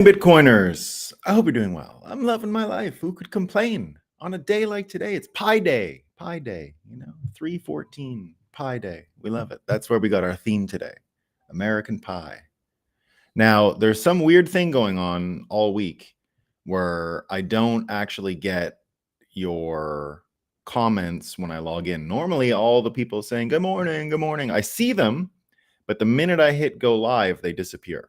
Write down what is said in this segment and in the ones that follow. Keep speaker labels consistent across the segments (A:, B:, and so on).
A: Bitcoiners, I hope you're doing well. I'm loving my life. Who could complain on a day like today? It's Pi Day. Pi Day, 314 Pi Day. We love it. That's where we got our theme today, American Pie. Now, there's some weird thing going on all week where I don't actually get your comments when I log in. Normally, all the people saying, good morning, I see them, but the minute I hit go live, they disappear.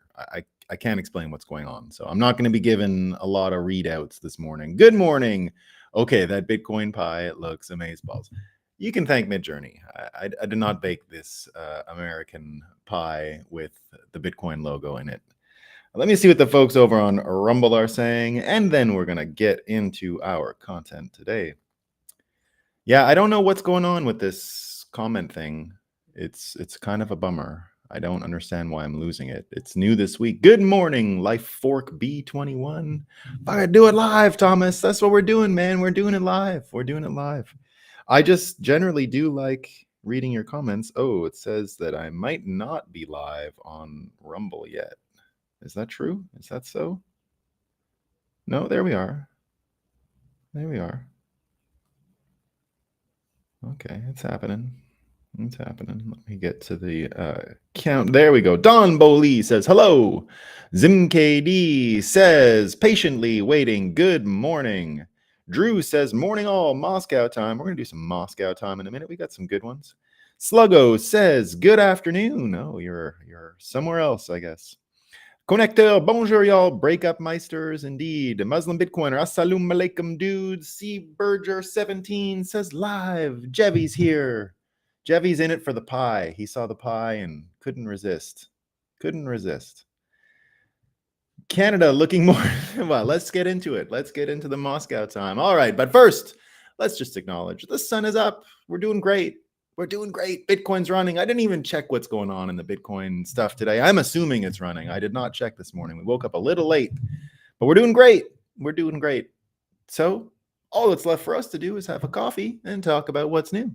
A: I can't explain what's going on. So I'm not going to be given a lot of readouts this morning. Good morning. Okay, that Bitcoin pie, it looks amazeballs. You can thank Midjourney. I did not bake this American pie with the Bitcoin logo in it. Let me see what the folks over on Rumble are saying, and then we're going to get into our content today. Yeah, I don't know what's going on with this comment thing. It's kind of a bummer. I don't understand why I'm losing it. It's new this week. Good morning, Life Fork B21. I do it live, Thomas. That's what we're doing, man. We're doing it live. We're doing it live. I just generally do like reading your comments. Oh, it says that I might not be live on Rumble yet. Is that true? Is that so? No, there we are. There we are. Okay, it's happening. It's happening. Let me get to the count. There we go. Don Boli says, hello. ZimKD says, patiently waiting. Good morning. Drew says, morning all. Moscow time. We're going to do some Moscow time in a minute. We got some good ones. Sluggo says, good afternoon. Oh, you're somewhere else, I guess. Connector, bonjour, y'all. Breakup meisters, indeed. Muslim Bitcoiner, assalamu alaikum, dudes. C. Berger 17 says, live. Jevy's here. Jevy's in it for the pie. He saw the pie and couldn't resist. Couldn't resist. Canada looking more... Well, let's get into it. Let's get into the Moscow time. All right, but first, let's just acknowledge the sun is up. We're doing great. We're doing great. Bitcoin's running. I didn't even check what's going on in the Bitcoin stuff today. I'm assuming it's running. I did not check this morning. We woke up a little late, but we're doing great. We're doing great. So all that's left for us to do is have a coffee and talk about what's new.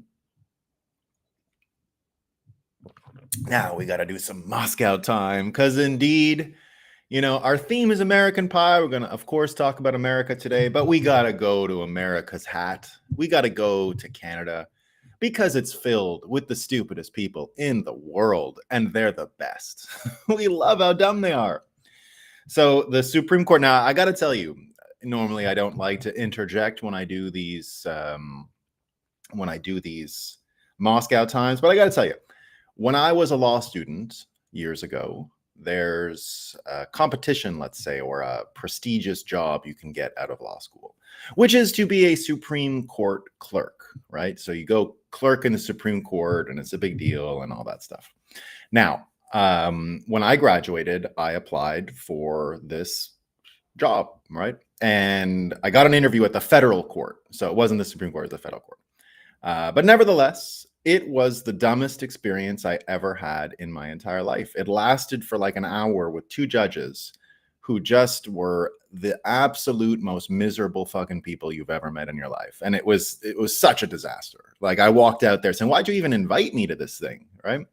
A: Now we got to do some Moscow time because indeed, our theme is American Pie. We're going to, of course, talk about America today, but we got to go to America's hat. We got to go to Canada because it's filled with the stupidest people in the world, and they're the best. We love how dumb they are. So the Supreme Court, now I got to tell you, normally I don't like to interject when I do these Moscow times, but I got to tell you, when I was a law student years ago, there's a competition, let's say, or a prestigious job you can get out of law school, which is to be a Supreme Court clerk, right? So you go clerk in the Supreme Court and it's a big deal and all that stuff. Now, when I graduated, I applied for this job, right? And I got an interview at the federal court. So it wasn't the Supreme Court, it was the federal court. But nevertheless, it was the dumbest experience I ever had in my entire life. It lasted for like an hour with two judges who just were the absolute most miserable fucking people you've ever met in your life. And it was such a disaster. Like I walked out there saying, why'd you even invite me to this thing, right?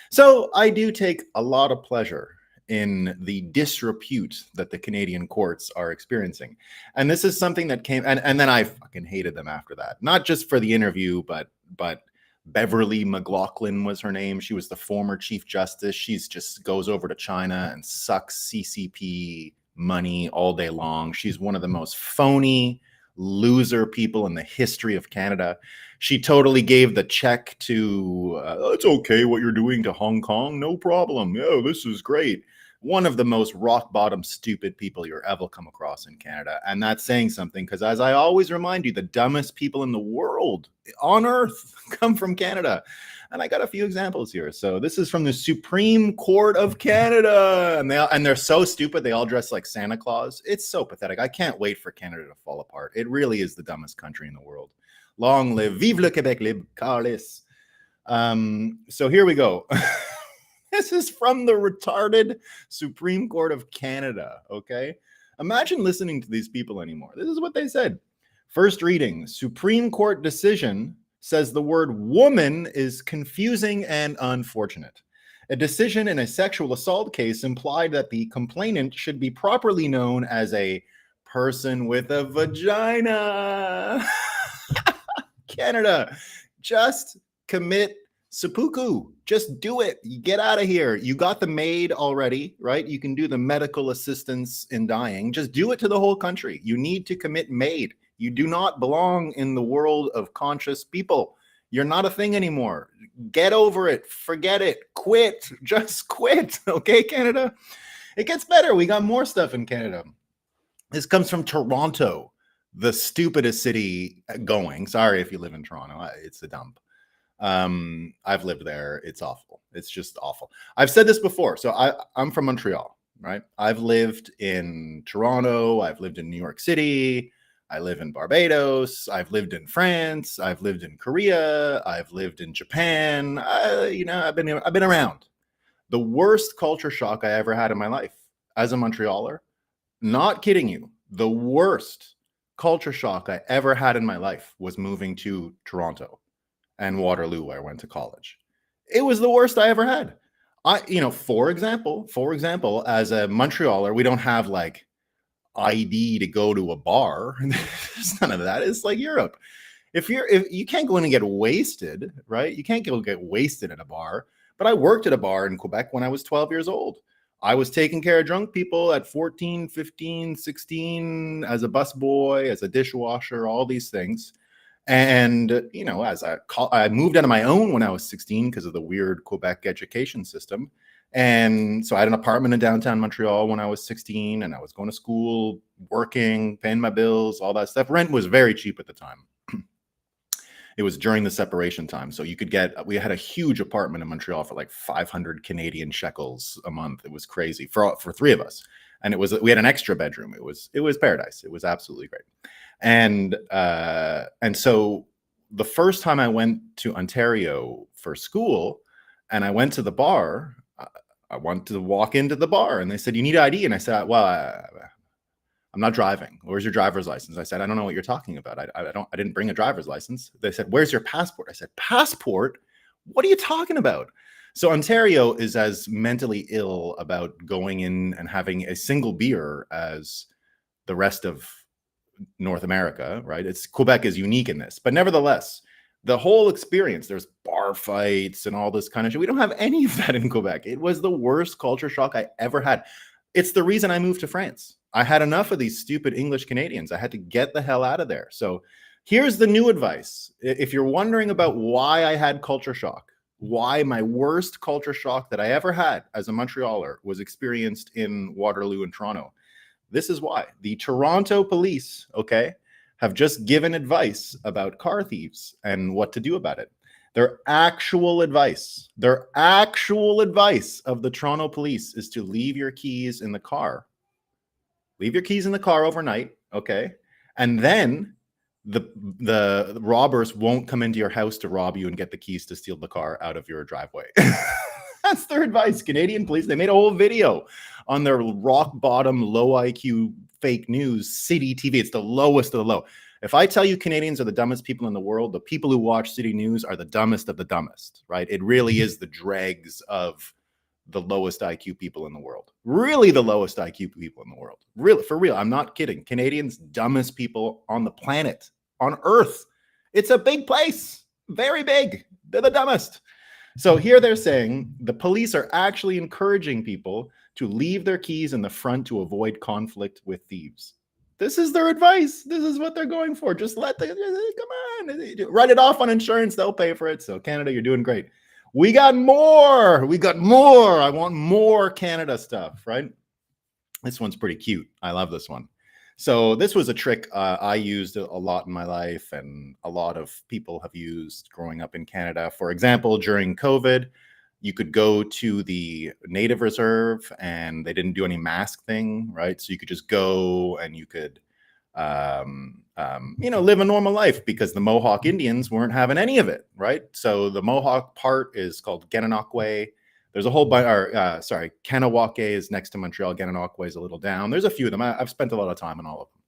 A: So I do take a lot of pleasure in the disrepute that the Canadian courts are experiencing. And this is something that came, and then I fucking hated them after that. Not just for the interview, but Beverly McLaughlin was her name. She was the former Chief Justice. She's just goes over to China and sucks CCP money all day long. She's one of the most phony loser people in the history of Canada. She totally gave the check to, it's okay what you're doing to Hong Kong. No problem. Yeah, this is great. One of the most rock bottom stupid people you'll ever come across in Canada. And that's saying something because, as I always remind you, the dumbest people in the world on earth come from Canada. And I got a few examples here. So this is from the Supreme Court of Canada. And they're so stupid. They all dress like Santa Claus. It's so pathetic. I can't wait for Canada to fall apart. It really is the dumbest country in the world. Long live, vive le Québec libre, Carlis. So here we go. This is from the retarded Supreme Court of Canada, okay? Imagine listening to these people anymore. This is what they said. First reading, Supreme Court decision says the word woman is confusing and unfortunate. A decision in a sexual assault case implied that the complainant should be properly known as a person with a vagina. Canada, just commit seppuku. Just do it. You get out of here. You got the maid already, right? You can do the medical assistance in dying. Just do it to the whole country. You need to commit maid. You do not belong in the world of conscious people. You're not a thing anymore. Get over it. Forget it. Quit. Just quit. Okay, Canada? It gets better. We got more stuff in Canada. This comes from Toronto, the stupidest city going. Sorry if you live in Toronto. It's a dump. I've lived there. It's awful. It's just awful. I've said this before. So I'm from Montreal, right? I've lived in Toronto. I've lived in New York City. I live in Barbados. I've lived in France. I've lived in Korea. I've lived in Japan. I've been around. The worst culture shock I ever had in my life as a Montrealer, not kidding you, the worst culture shock I ever had in my life was moving to Toronto and Waterloo, where I went to college. It was the worst I ever had. For example, as a Montrealer, we don't have like ID to go to a bar. There's none of that. It's like Europe. If you can't go in and get wasted, right? You can't go get wasted at a bar. But I worked at a bar in Quebec when I was 12 years old. I was taking care of drunk people at 14, 15, 16, as a busboy, as a dishwasher, all these things. And, as I moved out on my own when I was 16 because of the weird Quebec education system. And so I had an apartment in downtown Montreal when I was 16, and I was going to school, working, paying my bills, all that stuff. Rent was very cheap at the time. It was during the separation time. So we had a huge apartment in Montreal for like 500 Canadian shekels a month. It was crazy for three of us. And we had an extra bedroom. It was paradise. It was absolutely great. And so the first time I went to Ontario for school and I went to the bar, I wanted to walk into the bar and they said, "You need ID." And I said, "Well, I'm not driving. Where's your driver's license?" I said, "I don't know what you're talking about. I didn't bring a driver's license." They said, "Where's your passport?" I said, "Passport? What are you talking about?" So Ontario is as mentally ill about going in and having a single beer as the rest of North America, right? Quebec is unique in this, but nevertheless, the whole experience, there's bar fights and all this kind of shit. We don't have any of that in Quebec. It was the worst culture shock I ever had. It's the reason I moved to France. I had enough of these stupid English Canadians. I had to get the hell out of there. So here's the new advice. If you're wondering about why I had culture shock, why my worst culture shock that I ever had as a Montrealer was experienced in Waterloo and Toronto, this is why. The Toronto police, have just given advice about car thieves and what to do about it. Their actual advice of the Toronto police is to leave your keys in the car. Leave your keys in the car overnight, and then the robbers won't come into your house to rob you and get the keys to steal the car out of your driveway. That's their advice. Canadian police, they made a whole video on their rock bottom, low IQ fake news City TV. It's the lowest of the low. If I tell you Canadians are the dumbest people in the world, the people who watch City News are the dumbest of the dumbest, right? It really is the dregs of the lowest IQ people in the world. Really the lowest IQ people in the world. Really, for real. I'm not kidding. Canadians, dumbest people on the planet, on Earth. It's a big place. Very big. They're the dumbest. So here they're saying the police are actually encouraging people to leave their keys in the front to avoid conflict with thieves. This is their advice. This is what they're going for. Just come on, write it off on insurance. They'll pay for it. So Canada, you're doing great. We got more. I want more Canada stuff, right? This one's pretty cute. I love this one. So this was a trick I used a lot in my life, and a lot of people have used growing up in Canada. For example, during COVID, you could go to the native reserve and they didn't do any mask thing, right? So you could just go and you could, live a normal life because the Mohawk Indians weren't having any of it, right? So the Mohawk part is called Gananoque. There's a whole bunch, Kanawake is next to Montreal. Gananoque is a little down. There's a few of them. I've spent a lot of time on all of them.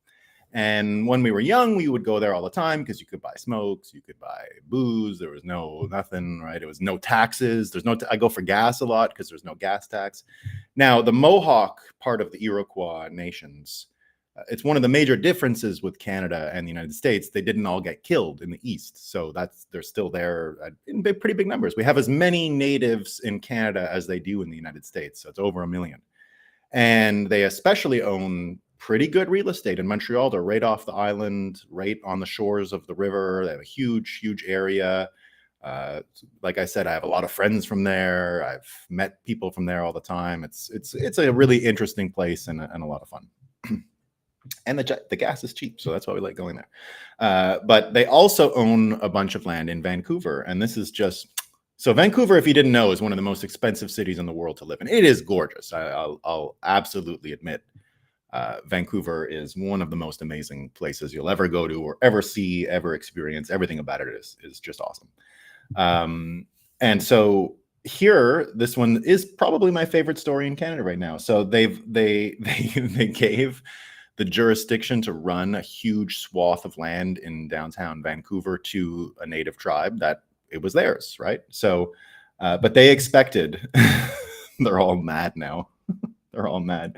A: And when we were young, we would go there all the time because you could buy smokes, you could buy booze. There was nothing, right? It was no taxes. I go for gas a lot because there's no gas tax. Now, the Mohawk part of the Iroquois nations, it's one of the major differences with Canada and the United States. They didn't all get killed in the East. So they're still there in pretty big numbers. We have as many natives in Canada as they do in the United States. So it's over 1 million. And they especially own pretty good real estate in Montreal. They're right off the island, right on the shores of the river. They have a huge, huge area. Like I said, I have a lot of friends from there. I've met people from there all the time. It's a really interesting place and a lot of fun. And the gas is cheap, so that's why we like going there. But they also own a bunch of land in Vancouver, and this is just... So Vancouver, if you didn't know, is one of the most expensive cities in the world to live in. It is gorgeous. I'll absolutely admit Vancouver is one of the most amazing places you'll ever go to or ever see, ever experience. Everything about it is just awesome. And so here, this one is probably my favorite story in Canada right now. So they gave the jurisdiction to run a huge swath of land in downtown Vancouver to a native tribe that it was theirs, right? So, but they expected, they're all mad now. They're all mad.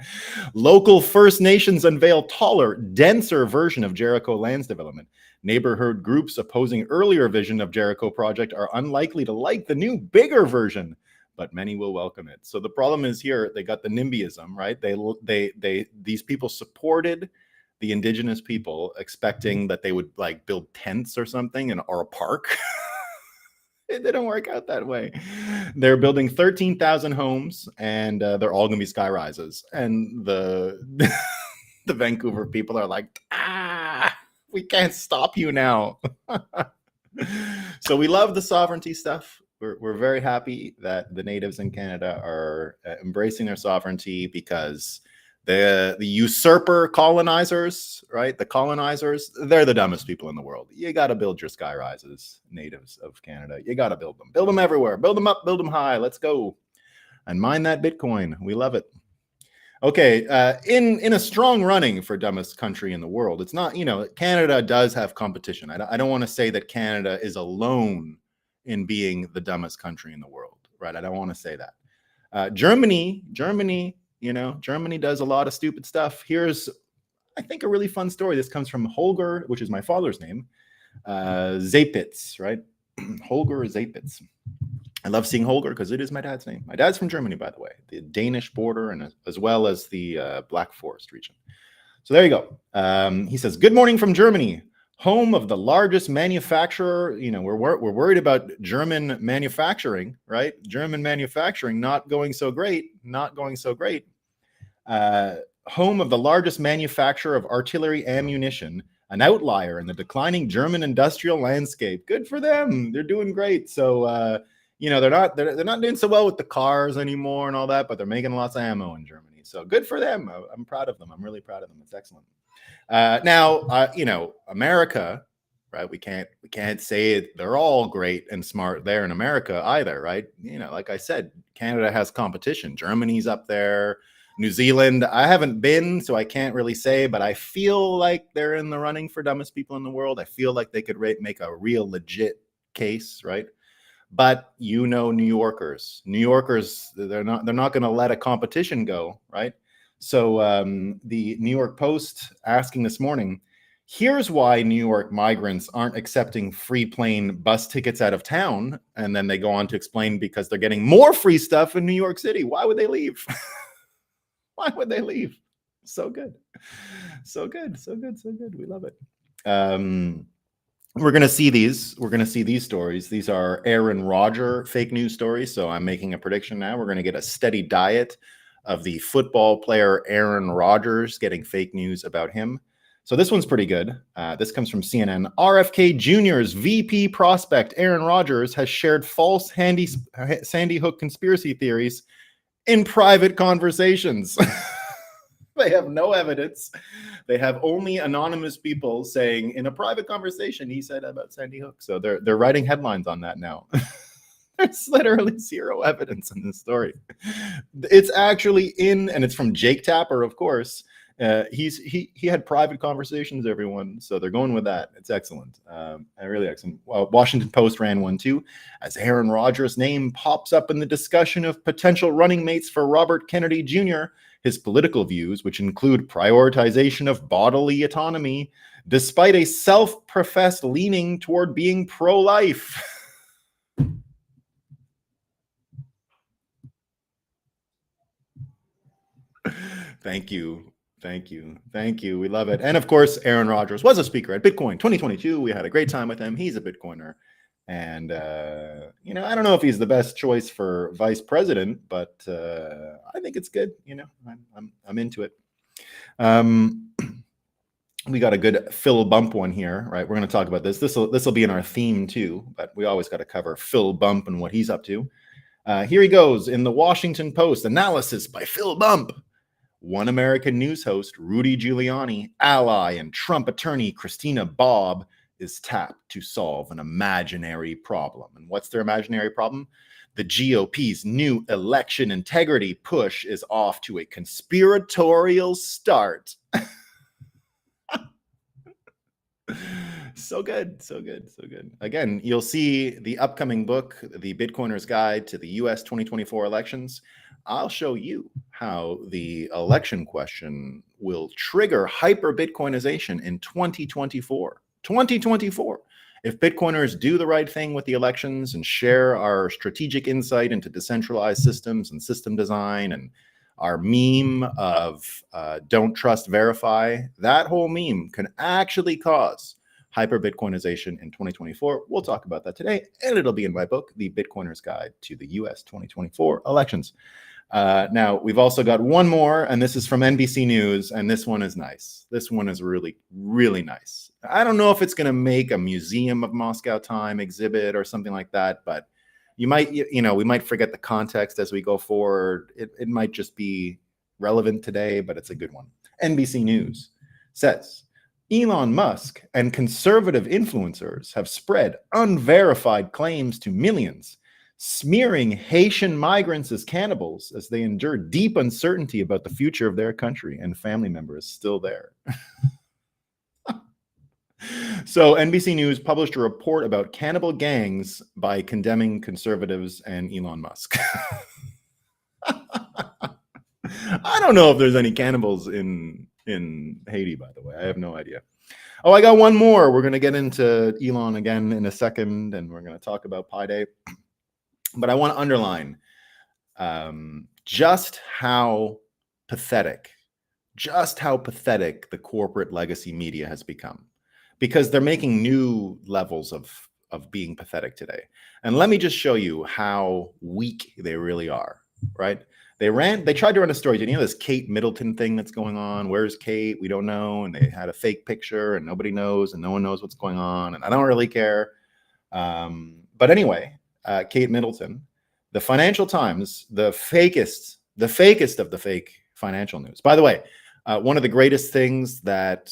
A: Local First Nations unveil taller, denser version of Jericho lands development. Neighborhood groups opposing earlier vision of Jericho project are unlikely to like the new, bigger version, but many will welcome it. So the problem is here, they got the NIMBYism, right? These people supported the indigenous people, expecting that they would like build tents or something or a park. It didn't work out that way. They're building 13,000 homes, and they're all going to be sky rises. And the the Vancouver people are like, we can't stop you now. So we love the sovereignty stuff. We're very happy that the natives in Canada are embracing their sovereignty, because the usurper colonizers, right? The colonizers, they're the dumbest people in the world. You got to build your sky rises, natives of Canada. You got to build them. Build them everywhere. Build them up, build them high. Let's go. And mine that Bitcoin. We love it. Okay, in a strong running for dumbest country in the world, it's not, Canada does have competition. I don't want to say that Canada is alone in being the dumbest country in the world, right? I don't want to say that. Germany, Germany does a lot of stupid stuff. Here's, I think, a really fun story. This comes from Holger, which is my father's name, Zapitz, right? Holger Zapitz. I love seeing Holger because it is my dad's name. My dad's from Germany, by the way, the Danish border, and as well as the Black Forest region. So there you go. He says, "Good morning from Germany, home of the largest manufacturer." We're worried about German manufacturing, right? German manufacturing not going so great. Home of the largest manufacturer of artillery ammunition, an outlier in the declining German industrial landscape. Good for them. They're doing great. So, they're not doing so well with the cars anymore and all that, but they're making lots of ammo in Germany. So good for them. I'm proud of them. I'm really proud of them. It's excellent. Now, America, right? We can't say they're all great and smart there in America either, right? Like I said, Canada has competition. Germany's up there. New Zealand, I haven't been, so I can't really say, but I feel like they're in the running for dumbest people in the world. I feel like they could make a real legit case, right? But New Yorkers, they're not going to let a competition go, right? So the New York Post asking this morning, here's why New York migrants aren't accepting free plane bus tickets out of town. And then they go on to explain, because they're getting more free stuff in New York City. Why would they leave? Why would they leave? So good. We love it. We're going to see these stories. These are Aaron Rodgers fake news stories. So I'm making a prediction now. We're going to get a steady diet of the football player Aaron Rodgers, getting fake news about him. So this one's pretty good. This comes from CNN. RFK Jr.'s VP prospect Aaron Rodgers has shared false Sandy Hook conspiracy theories in private conversations. They have no evidence. They have only anonymous people saying in a private conversation he said about Sandy Hook. So they're writing headlines on that now. There's literally zero evidence in this story. It's actually and it's from Jake Tapper, of course. He had private conversations, everyone. So they're going with that. It's excellent. Really excellent. Well, Washington Post ran one too, as Aaron Rodgers' name pops up in the discussion of potential running mates for Robert Kennedy Jr. His political views, which include prioritization of bodily autonomy, despite a self-professed leaning toward being pro-life. Thank you. Thank you. Thank you. We love it. And of course, Aaron Rodgers was a speaker at Bitcoin 2022. We had a great time with him. He's a Bitcoiner. And, I don't know if he's the best choice for vice president, but I think it's good. I'm into it. We got a good Phil Bump one here, right? We're going to talk about this. This will be in our theme too, but we always got to cover Phil Bump and what he's up to. Here he goes in the Washington Post, analysis by Phil Bump. One American news host, Rudy Giuliani, ally and Trump attorney Christina Bobb, is tapped to solve an imaginary problem. And what's their imaginary problem? The GOP's new election integrity push is off to a conspiratorial start. So good, so good, so good. Again, you'll see the upcoming book, The Bitcoiner's Guide to the US 2024 Elections. I'll show you how the election question will trigger hyper-Bitcoinization in 2024. 2024. If Bitcoiners do the right thing with the elections and share our strategic insight into decentralized systems and system design and our meme of don't trust, verify, that whole meme can actually cause hyper-Bitcoinization in 2024. We'll talk about that today, and it'll be in my book, The Bitcoiner's Guide to the US 2024 Elections. Now, we've also got one more, and this is from NBC News, and this one is nice. This one is really, really nice. I don't know if it's going to make a Museum of Moscow Time exhibit or something like that, but we might forget the context as we go forward. It might just be relevant today, but it's a good one. NBC News says, Elon Musk and conservative influencers have spread unverified claims to millions, smearing Haitian migrants as cannibals as they endure deep uncertainty about the future of their country and family members still there. So NBC News published a report about cannibal gangs by condemning conservatives and Elon Musk. I don't know if there's any cannibals in Haiti, by the way. I have no idea. Oh, I got one more. We're going to get into Elon again in a second, and we're going to talk about Pi Day. But I want to underline just how pathetic the corporate legacy media has become, because they're making new levels of being pathetic today. And let me just show you how weak they really are, right? They tried to run a story. You know this Kate Middleton thing that's going on? Where's Kate? We don't know. And they had a fake picture and nobody knows and no one knows what's going on. And I don't really care. But anyway, Kate Middleton, the Financial Times, the fakest of the fake financial news. By the way, one of the greatest things that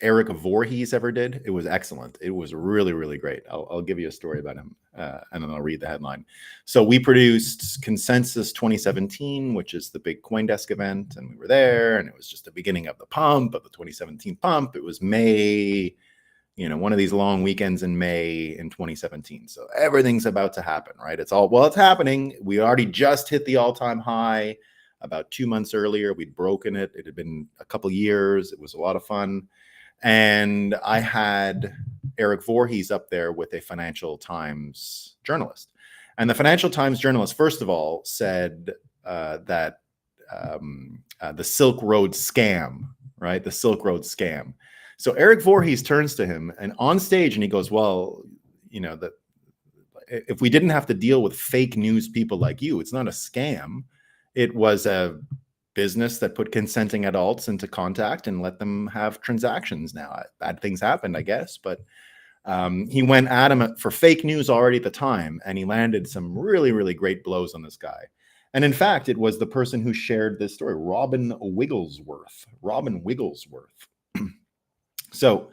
A: Eric Voorhees ever did. It was excellent. It was really, really great. I'll give you a story about him, and then I'll read the headline. So we produced Consensus 2017, which is the big CoinDesk event, and we were there, and it was just the beginning of the pump, of the 2017 pump. It was May, one of these long weekends in May in 2017. So everything's about to happen, right? It's happening. We already just hit the all-time high about 2 months earlier. We'd broken it. It had been a couple years. It was a lot of fun. And I had Eric Voorhees up there with a Financial Times journalist. And the Financial Times journalist, first of all, said that the Silk Road scam, right? The Silk Road scam. So Eric Voorhees turns to him and on stage and he goes, well, that if we didn't have to deal with fake news people like you, it's not a scam. It was a business that put consenting adults into contact and let them have transactions. Now, bad things happened, I guess, but he went at him for fake news already at the time, and he landed some really, really great blows on this guy. And in fact, it was the person who shared this story, Robin Wigglesworth. So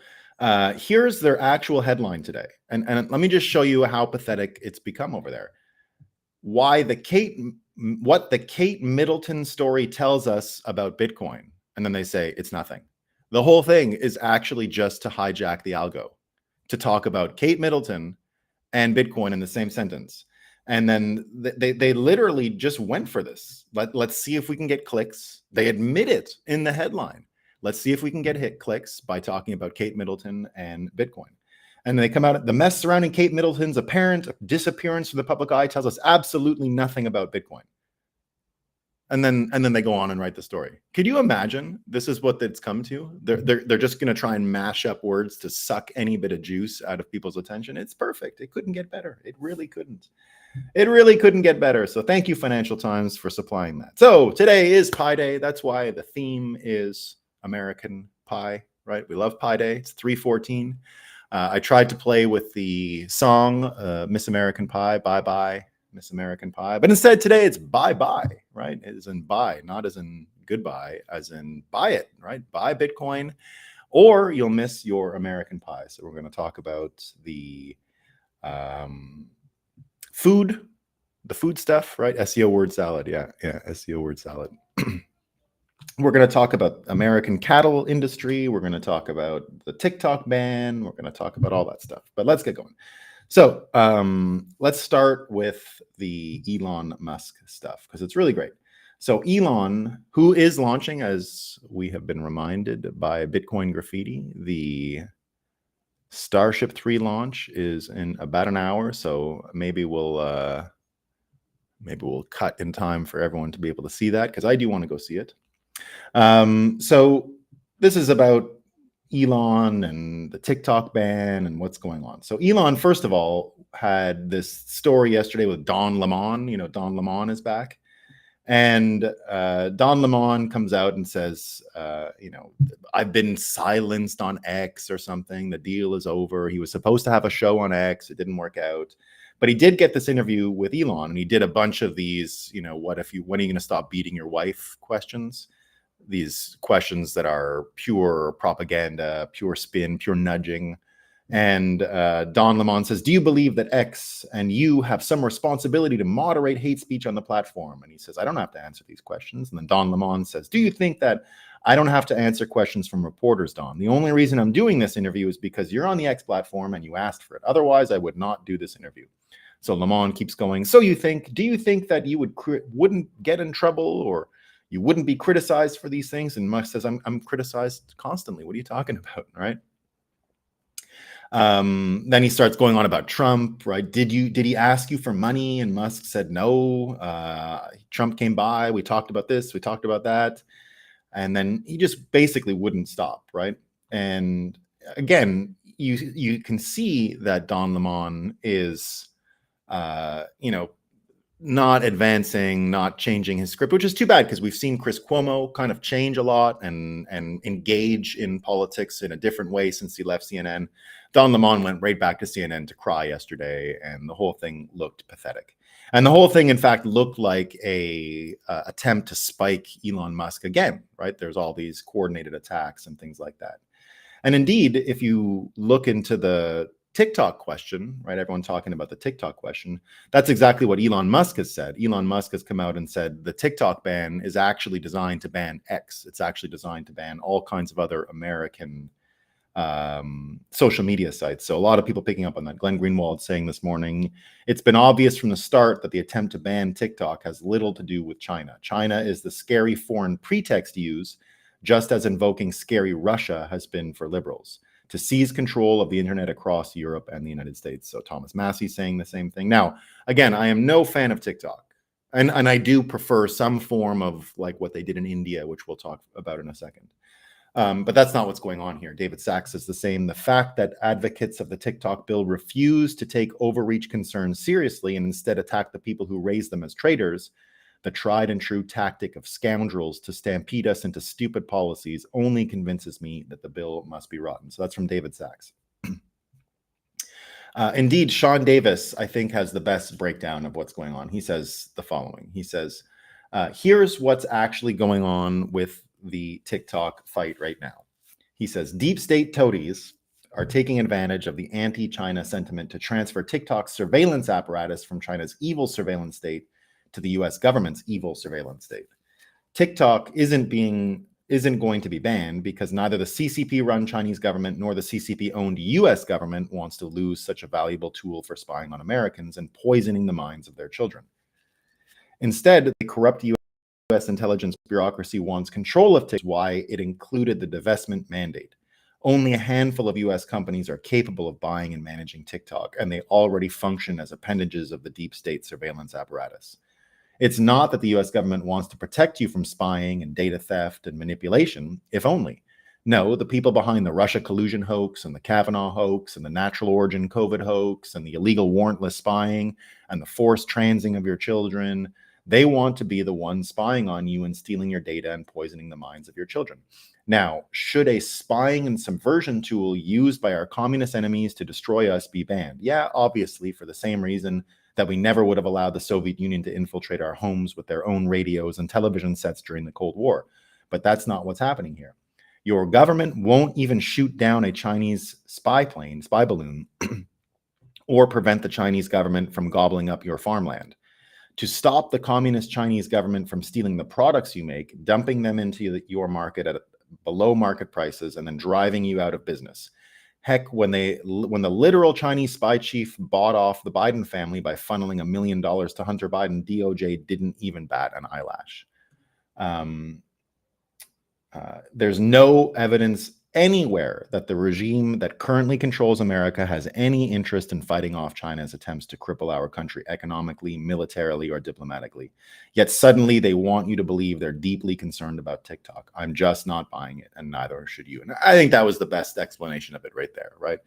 A: here's their actual headline today. And let me just show you how pathetic it's become over there. Why the Kate what the Kate Middleton story tells us about Bitcoin. And then they say it's nothing. The whole thing is actually just to hijack the algo, to talk about Kate Middleton and Bitcoin in the same sentence. And then they literally just went for this. Let's see if we can get clicks. They admit it in the headline. Let's see if we can get hit clicks by talking about Kate Middleton and Bitcoin. And they come out, the mess surrounding Kate Middleton's apparent disappearance from the public eye tells us absolutely nothing about Bitcoin. And then they go on and write the story. Could you imagine? This is what it's come to. They're just going to try and mash up words to suck any bit of juice out of people's attention. It's perfect. It couldn't get better. It really couldn't. It really couldn't get better. So thank you, Financial Times, for supplying that. So today is Pi Day. That's why the theme is American Pie, right? We love Pi Day. It's 3/14. I tried to play with the song Miss American Pie, Bye Bye, Miss American Pie. But instead today it's bye-bye, right? As in buy, not as in goodbye, as in buy it, right? Buy Bitcoin or you'll miss your American pie. So we're going to talk about the food stuff, right? SEO word salad. Yeah, SEO word salad. We're going to talk about American cattle industry. We're going to talk about the TikTok ban. We're going to talk about all that stuff. But let's get going. So let's start with the Elon Musk stuff because it's really great. So Elon, who is launching, as we have been reminded by Bitcoin Graffiti, the Starship 3 launch is in about an hour. So maybe we'll cut in time for everyone to be able to see that because I do want to go see it. So this is about Elon and the TikTok ban and what's going on. So Elon, first of all, had this story yesterday with Don Lemon. You know, Don Lemon is back. And Don Lemon comes out and says, I've been silenced on X or something. The deal is over. He was supposed to have a show on X. It didn't work out. But he did get this interview with Elon, and he did a bunch of these, when are you going to stop beating your wife questions? These questions that are pure propaganda, pure spin, pure nudging. And Don Lemon says, do you believe that X and you have some responsibility to moderate hate speech on the platform? And he says, I don't have to answer these questions. And then Don Lemon says, do you think that I don't have to answer questions from reporters, Don? The only reason I'm doing this interview is because you're on the X platform and you asked for it. Otherwise, I would not do this interview. So Lemon keeps going. So do you think that you wouldn't get in trouble or you wouldn't be criticized for these things? And Musk says, I'm criticized constantly. What are you talking about, right? Then he starts going on about Trump, right? Did he ask you for money? And Musk said no. Trump came by. We talked about this. We talked about that. And then he just basically wouldn't stop, right? And again, you can see that Don Lemon is, not advancing, not changing his script, which is too bad because we've seen Chris Cuomo kind of change a lot and engage in politics in a different way since he left CNN. Don Lemon went right back to CNN to cry yesterday, and the whole thing looked pathetic. And the whole thing, in fact, looked like a attempt to spike Elon Musk again, right? There's all these coordinated attacks and things like that. And indeed, if you look into the TikTok question, right? Everyone talking about the TikTok question. That's exactly what Elon Musk has said. Elon Musk has come out and said the TikTok ban is actually designed to ban X. It's actually designed to ban all kinds of other American social media sites. So a lot of people picking up on that. Glenn Greenwald saying this morning, it's been obvious from the start that the attempt to ban TikTok has little to do with China. China is the scary foreign pretext used, just as invoking scary Russia has been for liberals, to seize control of the internet across Europe and the United States. So Thomas Massey saying the same thing. Now, again, I am no fan of TikTok. And I do prefer some form of like what they did in India, which we'll talk about in a second. But that's not what's going on here. David Sachs is the same. The fact that advocates of the TikTok bill refuse to take overreach concerns seriously and instead attack the people who raise them as traitors, the tried and true tactic of scoundrels to stampede us into stupid policies, only convinces me that the bill must be rotten. So that's from David Sachs. Indeed, Sean Davis, I think, has the best breakdown of what's going on. He says the following. He says, here's what's actually going on with the TikTok fight right now. He says, deep state toadies are taking advantage of the anti-China sentiment to transfer TikTok's surveillance apparatus from China's evil surveillance state to the US government's evil surveillance state. TikTok isn't going to be banned because neither the CCP-run Chinese government nor the CCP-owned US government wants to lose such a valuable tool for spying on Americans and poisoning the minds of their children. Instead, the corrupt US intelligence bureaucracy wants control of TikTok, why it included the divestment mandate. Only a handful of US companies are capable of buying and managing TikTok, and they already function as appendages of the deep state surveillance apparatus. It's not that the US government wants to protect you from spying and data theft and manipulation, if only. No, the people behind the Russia collusion hoax and the Kavanaugh hoax and the natural origin COVID hoax and the illegal warrantless spying and the forced transing of your children, they want to be the ones spying on you and stealing your data and poisoning the minds of your children. Now, should a spying and subversion tool used by our communist enemies to destroy us be banned? Yeah, obviously, for the same reason that we never would have allowed the Soviet Union to infiltrate our homes with their own radios and television sets during the Cold War. But that's not what's happening here. Your government won't even shoot down a Chinese spy balloon, or prevent the Chinese government from gobbling up your farmland. To stop the communist Chinese government from stealing the products you make, dumping them into your market at below market prices, and then driving you out of business. Heck, when the literal Chinese spy chief bought off the Biden family by funneling $1 million to Hunter Biden, DOJ didn't even bat an eyelash. There's no evidence anywhere that the regime that currently controls America has any interest in fighting off China's attempts to cripple our country economically, militarily, or diplomatically. Yet suddenly they want you to believe they're deeply concerned about TikTok. I'm just not buying it, and neither should you. And I think that was the best explanation of it right there, right?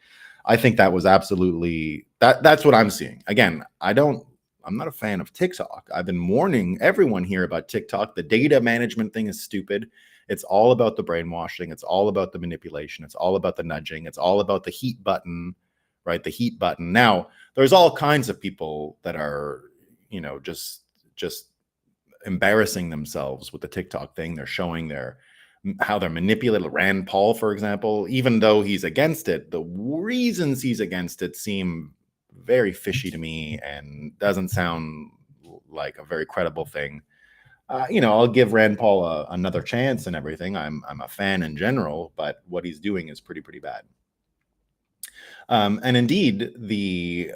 A: I think that was absolutely, that's what I'm seeing. Again, I'm not a fan of TikTok. I've been warning everyone here about TikTok. The data management thing is stupid. It's all about the brainwashing. It's all about the manipulation. It's all about the nudging. It's all about the heat button, right? The heat button. Now, there's all kinds of people that are, just embarrassing themselves with the TikTok thing. They're showing how they're manipulated. Rand Paul, for example, even though he's against it, the reasons he's against it seem very fishy to me and doesn't sound like a very credible thing. I'll give Rand Paul another chance and everything. I'm a fan in general, but what he's doing is pretty bad. And indeed, the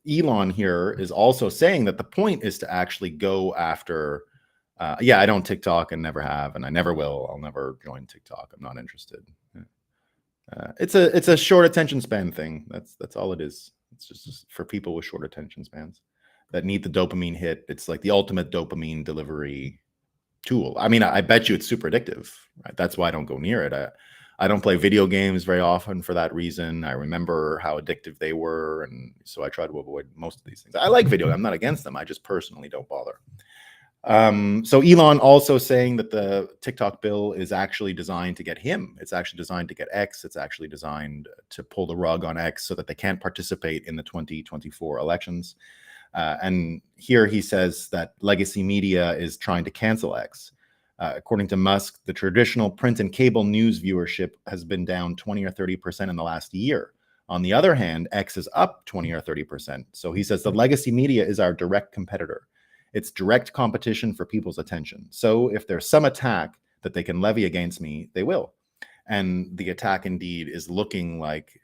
A: Elon here is also saying that the point is to actually go after. I don't TikTok and never have, and I never will. I'll never join TikTok. I'm not interested. It's a short attention span thing. That's all it is. It's just for people with short attention spans that need the dopamine hit. It's like the ultimate dopamine delivery tool. I mean, I bet you it's super addictive, right? That's why I don't go near it. I don't play video games very often for that reason. I remember how addictive they were, and so I try to avoid most of these things. I like video. I'm not against them. I just personally don't bother. So Elon also saying that the TikTok bill is actually designed to get him. It's actually designed to get X. It's actually designed to pull the rug on X so that they can't participate in the 2024 elections. And here he says that legacy media is trying to cancel X. According to Musk, the traditional print and cable news viewership has been down 20 or 30% in the last year. On the other hand, X is up 20 or 30%. So he says the legacy media is our direct competitor. It's direct competition for people's attention. So if there's some attack that they can levy against me, they will. And the attack indeed is looking like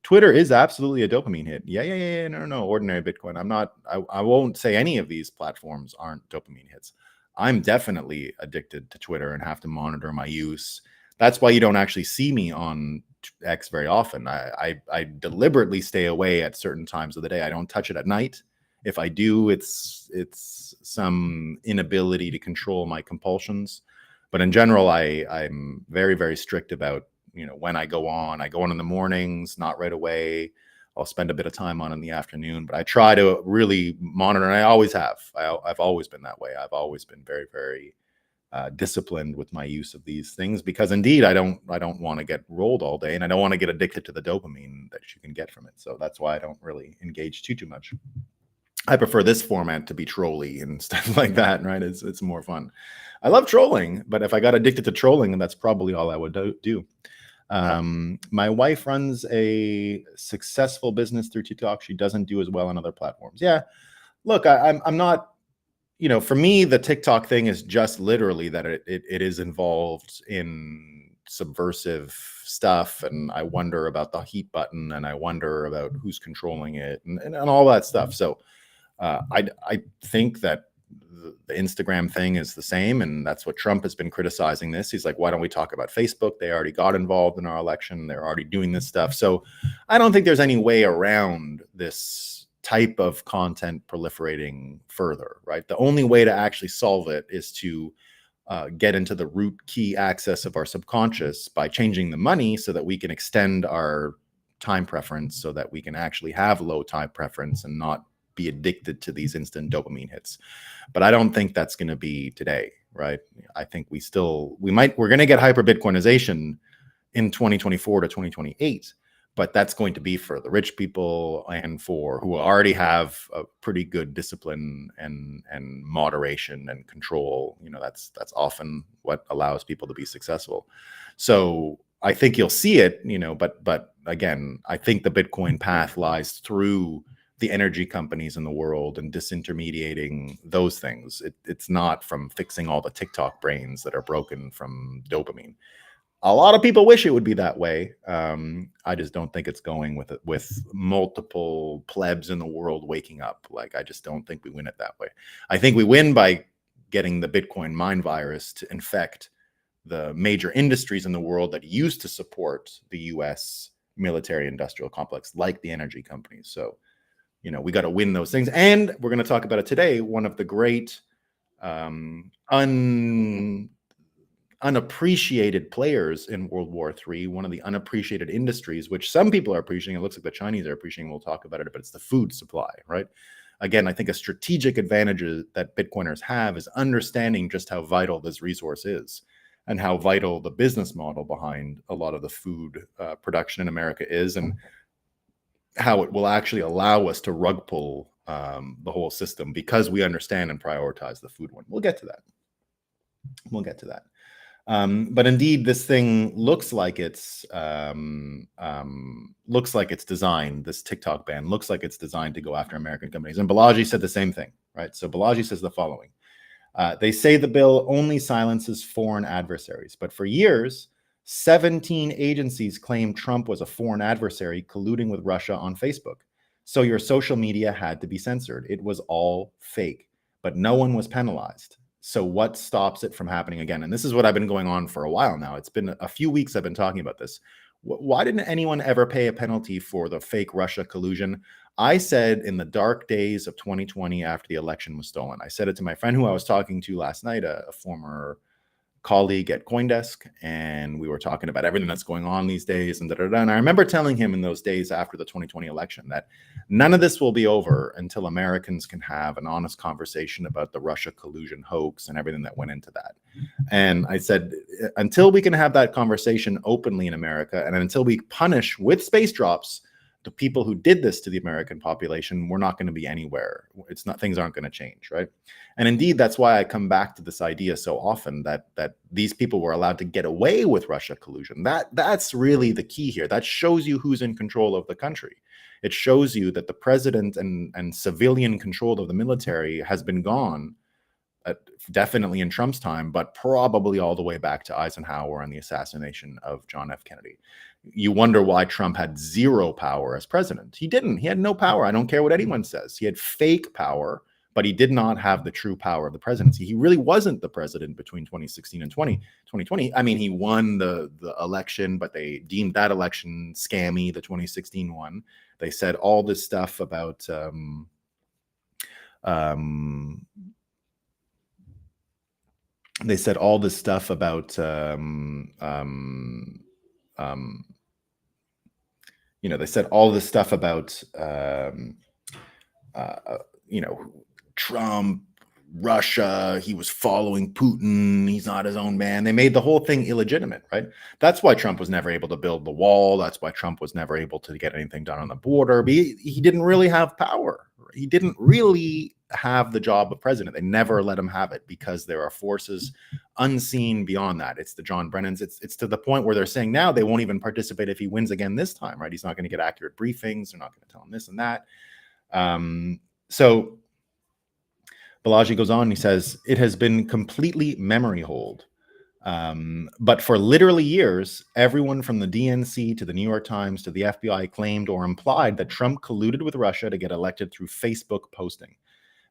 A: Twitter is absolutely a dopamine hit. Yeah. No. Ordinary Bitcoin. I won't say any of these platforms aren't dopamine hits. I'm definitely addicted to Twitter and have to monitor my use. That's why you don't actually see me on X very often. I deliberately stay away at certain times of the day. I don't touch it at night. If I do, it's some inability to control my compulsions. But in general, I'm very, very strict about, when I go on in the mornings, not right away. I'll spend a bit of time on in the afternoon, but I try to really monitor, and I always have. I've always been that way. I've always been very, very disciplined with my use of these things because indeed I don't want to get rolled all day, and I don't want to get addicted to the dopamine that you can get from it. So that's why I don't really engage too much. I prefer this format to be trolly and stuff like that, right? It's more fun. I love trolling, but if I got addicted to trolling, then that's probably all I would do. My wife runs a successful business through TikTok. She doesn't do as well on other platforms. Yeah. Look, I'm not, for me, the TikTok thing is just literally that it is involved in subversive stuff. And I wonder about the heat button, and I wonder about who's controlling it, and all that stuff. So I think that the Instagram thing is the same. And that's what Trump has been criticizing this. He's like, why don't we talk about Facebook? They already got involved in our election. They're already doing this stuff. So I don't think there's any way around this type of content proliferating further, right? The only way to actually solve it is to get into the root key access of our subconscious by changing the money so that we can extend our time preference, so that we can actually have low time preference and not be addicted to these instant dopamine hits. But I don't think that's going to be today, right? I think we're going to get hyper Bitcoinization in 2024 to 2028, but that's going to be for the rich people and for who already have a pretty good discipline and moderation and control. That's often what allows people to be successful. So I think you'll see it, but again, I think the Bitcoin path lies through the energy companies in the world and disintermediating those things. It's not from fixing all the TikTok brains that are broken from dopamine. A lot of people wish it would be that way. I just don't think it's going with multiple plebs in the world waking up. Like, I just don't think we win it that way. I think we win by getting the Bitcoin mind virus to infect the major industries in the world that used to support the US military industrial complex, like the energy companies. So, we got to win those things. And we're going to talk about it today. One of the great unappreciated players in World War III, one of the unappreciated industries, which some people are appreciating. It looks like the Chinese are appreciating. We'll talk about it, but it's the food supply, right? Again, I think a strategic advantage that Bitcoiners have is understanding just how vital this resource is and how vital the business model behind a lot of the food production in America is, and how it will actually allow us to rug pull the whole system because we understand and prioritize the food one. We'll get to that. But indeed, this thing looks like it's designed. This TikTok ban looks like it's designed to go after American companies. And Balaji said the same thing, right? So Balaji says the following: they say the bill only silences foreign adversaries, but for years, 17 agencies claimed Trump was a foreign adversary colluding with Russia on Facebook. So your social media had to be censored. It was all fake, but no one was penalized. So what stops it from happening again? And this is what I've been going on for a while now. It's been a few weeks I've been talking about this. Why didn't anyone ever pay a penalty for the fake Russia collusion? I said in the dark days of 2020 after the election was stolen, I said it to my friend who I was talking to last night, a former colleague at CoinDesk, and we were talking about everything that's going on these days and And I remember telling him in those days after the 2020 election that none of this will be over until Americans can have an honest conversation about the Russia collusion hoax and everything that went into that. And I said, until we can have that conversation openly in America, and until we punish with space drops the people who did this to the American population, we're not going to be anywhere. Things aren't going to change, right? And indeed, that's why I come back to this idea so often that these people were allowed to get away with Russia collusion. That's really the key here. That shows you who's in control of the country. It shows you that the president and civilian control of the military has been gone, definitely in Trump's time, but probably all the way back to Eisenhower and the assassination of John F. Kennedy. You wonder why Trump had zero power as president. He didn't. He had no power. I don't care what anyone says. He had fake power, but he did not have the true power of the presidency. He really wasn't the president between 2016 and 2020. I mean, he won the election, but they deemed that election scammy, the 2016 one. They said all this stuff about they said all this stuff about they said all this stuff about Trump, Russia, he was following Putin, he's not his own man. They made the whole thing illegitimate, right? That's why Trump was never able to build the wall. That's why Trump was never able to get anything done on the border. But he didn't really have power. He didn't really have the job of president. They never let him have it because there are forces unseen beyond that. It's the John Brennans. It's to the point where they're saying now they won't even participate if he wins again this time, right? He's not going to get accurate briefings. They're not going to tell him this and that. So Balaji goes on and he says, it has been completely memory hold. But for literally years, everyone from the DNC to the New York Times to the FBI claimed or implied that Trump colluded with Russia to get elected through Facebook posting.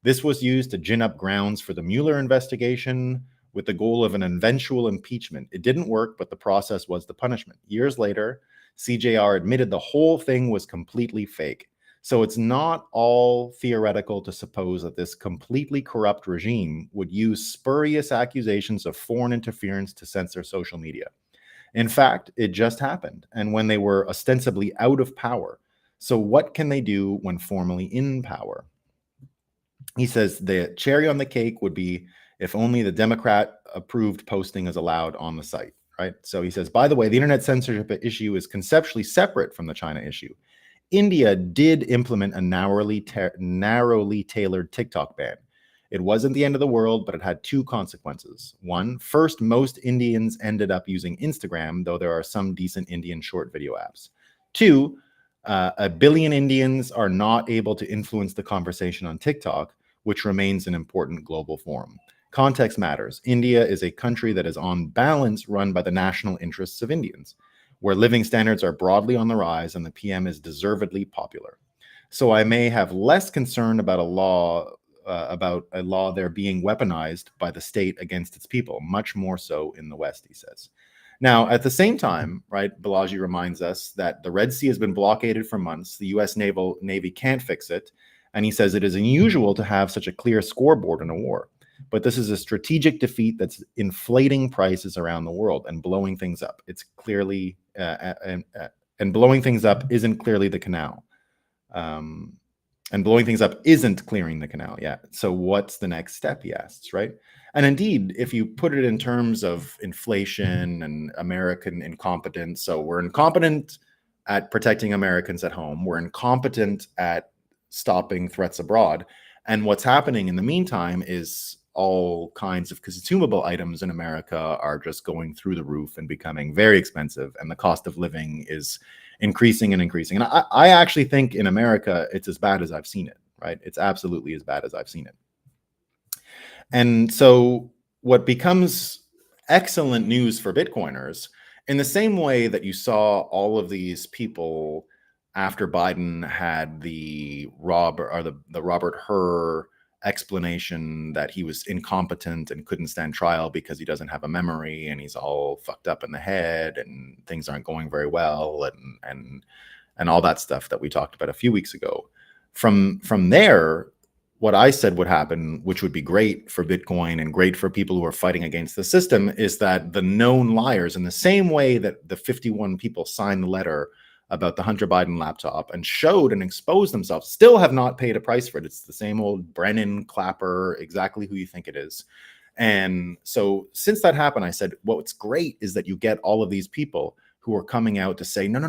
A: This was used to gin up grounds for the Mueller investigation with the goal of an eventual impeachment. It didn't work, but the process was the punishment. Years later, CJR admitted the whole thing was completely fake. So it's not all theoretical to suppose that this completely corrupt regime would use spurious accusations of foreign interference to censor social media. In fact, it just happened, and when they were ostensibly out of power. So what can they do when formally in power? He says the cherry on the cake would be if only the Democrat-approved posting is allowed on the site, right? So he says, by the way, the internet censorship issue is conceptually separate from the China issue. India did implement a narrowly tailored TikTok ban. It wasn't the end of the world, but it had two consequences. One, first, most Indians ended up using Instagram, though there are some decent Indian short video apps. Two, 1 billion Indians are not able to influence the conversation on TikTok, which remains an important global forum. Context matters. India is a country that is on balance run by the national interests of Indians, where living standards are broadly on the rise and the PM is deservedly popular. So I may have less concern about a law there being weaponized by the state against its people, much more so in the West, he says. Now, at the same time, right, Balaji reminds us that the Red Sea has been blockaded for months. The U.S. Navy can't fix it. And he says it is unusual to have such a clear scoreboard in a war. But this is a strategic defeat that's inflating prices around the world and blowing things up. It's clearly, and blowing things up isn't clearly the canal. And blowing things up isn't clearing the canal yet. So what's the next step, he asks, right? And indeed, if you put it in terms of inflation and American incompetence, so we're incompetent at protecting Americans at home. We're incompetent at stopping threats abroad. And what's happening in the meantime is all kinds of consumable items in America are just going through the roof and becoming very expensive. And the cost of living is increasing and increasing. And I actually think in America, it's as bad as I've seen it, right? It's absolutely as bad as I've seen it. And so what becomes excellent news for Bitcoiners, in the same way that you saw all of these people after Biden had the Robert Hur explanation that he was incompetent and couldn't stand trial because he doesn't have a memory and he's all fucked up in the head and things aren't going very well and all that stuff that we talked about a few weeks ago. From there, what I said would happen, which would be great for Bitcoin and great for people who are fighting against the system, is that the known liars, in the same way that the 51 people signed the letter about the Hunter Biden laptop and showed and exposed themselves, still have not paid a price for it. It's the same old Brennan Clapper, exactly who you think it is. And so since that happened, I said, what's great is that you get all of these people who are coming out to say, no,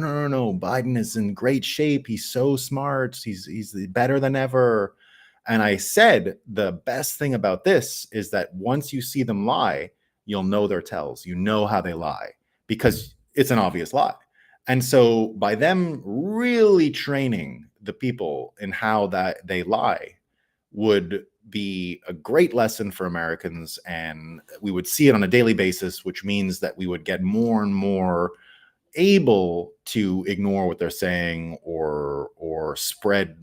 A: Biden is in great shape. He's so smart. He's better than ever. And I said, the best thing about this is that once you see them lie, you'll know their tells. You know how they lie because it's an obvious lie. And so by them really training the people in how that they lie would be a great lesson for Americans. And we would see it on a daily basis, which means that we would get more and more able to ignore what they're saying or spread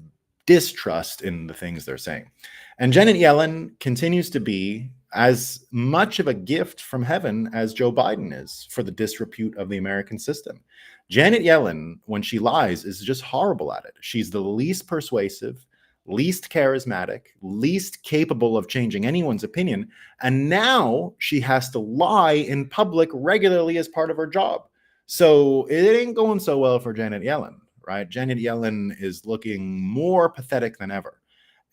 A: distrust in the things they're saying. And Janet Yellen continues to be as much of a gift from heaven as Joe Biden is for the disrepute of the American system. Janet Yellen, when she lies, is just horrible at it. She's the least persuasive, least charismatic, least capable of changing anyone's opinion. And now she has to lie in public regularly as part of her job. So it ain't going so well for Janet Yellen, right? Janet Yellen is looking more pathetic than ever.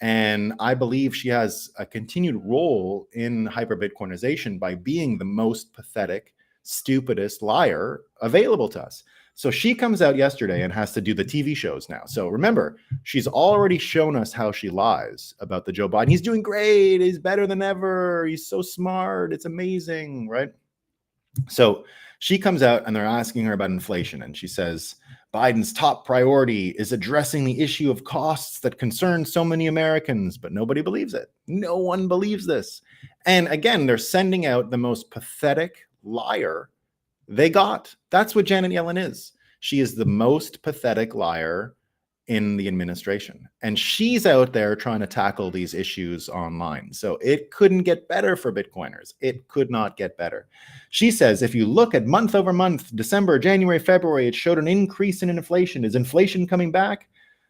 A: And I believe she has a continued role in hyper-Bitcoinization by being the most pathetic, stupidest liar available to us. So she comes out yesterday and has to do the TV shows now. So remember, she's already shown us how she lies about the Joe Biden. He's doing great. He's better than ever. He's so smart. It's amazing, right? So She comes out and they're asking her about inflation. And she says, Biden's top priority is addressing the issue of costs that concern so many Americans, but nobody believes it. No one believes this. And again, they're sending out the most pathetic liar they got. That's what Janet Yellen is. She is the most pathetic liar in the administration. And she's out there trying to tackle these issues online. So it couldn't get better for Bitcoiners. It could not get better. She says, if you look at month over month, December, January, February, it showed an increase in inflation. Is inflation coming back?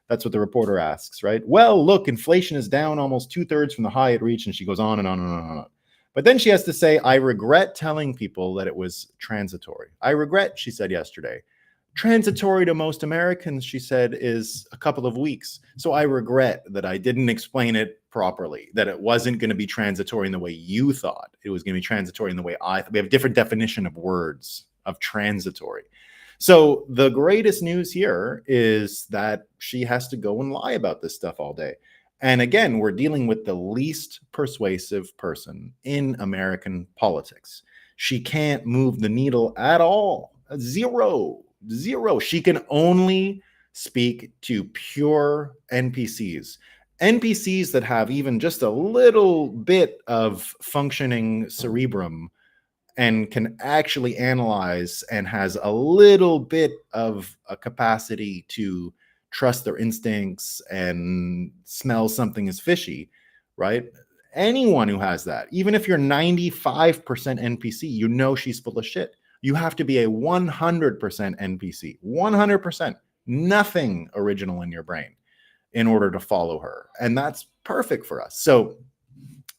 A: That's what the reporter asks, right? Well, look, inflation is down almost 2/3 from the high it reached. And she goes on and on and on and on. But then she has to say, I regret telling people that it was transitory. I regret, she said yesterday. Transitory to most Americans, she said, is a couple of weeks. So I regret that I didn't explain it properly, that it wasn't going to be transitory in the way you thought. It was going to be transitory in the way I thought. We have a different definition of words, of transitory. So the greatest news here is that she has to go and lie about this stuff all day. And again, we're dealing with the least persuasive person in American politics. She can't move the needle at all. Zero. She can only speak to pure NPCs. NPCs that have even just a little bit of functioning cerebrum and can actually analyze and has a little bit of a capacity to trust their instincts and smell something is fishy, right? Anyone who has that, even if you're 95% NPC, you know she's full of shit. You have to be a 100% NPC, 100%, nothing original in your brain in order to follow her. And that's perfect for us. So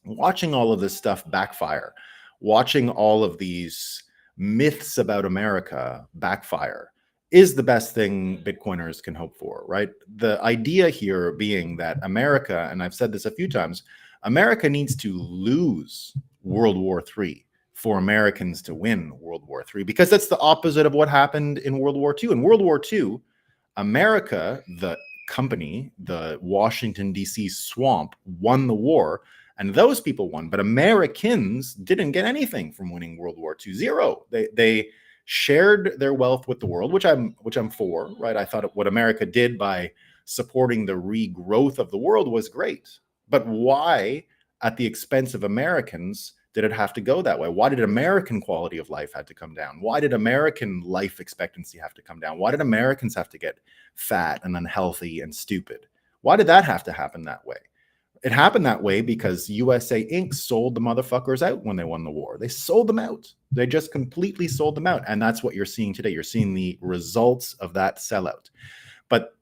A: watching all of this stuff backfire, watching all of these myths about America backfire is the best thing Bitcoiners can hope for, right? The idea here being that America, and I've said this a few times, America needs to lose World War III for Americans to win World War III, because that's the opposite of what happened in World War II. In World War II, America, the company, the Washington, D.C. swamp, won the war, and those people won. But Americans didn't get anything from winning World War II. Zero. They shared their wealth with the world, which I'm for, right? I thought what America did by supporting the regrowth of the world was great. But why, at the expense of Americans, did it have to go that way? Why did American quality of life have to come down? Why did American life expectancy have to come down? Why did Americans have to get fat and unhealthy and stupid? Why did that have to happen that way? It happened that way because USA Inc. sold the motherfuckers out when they won the war. They sold them out. They just completely sold them out. And that's what you're seeing today. You're seeing the results of that sellout. But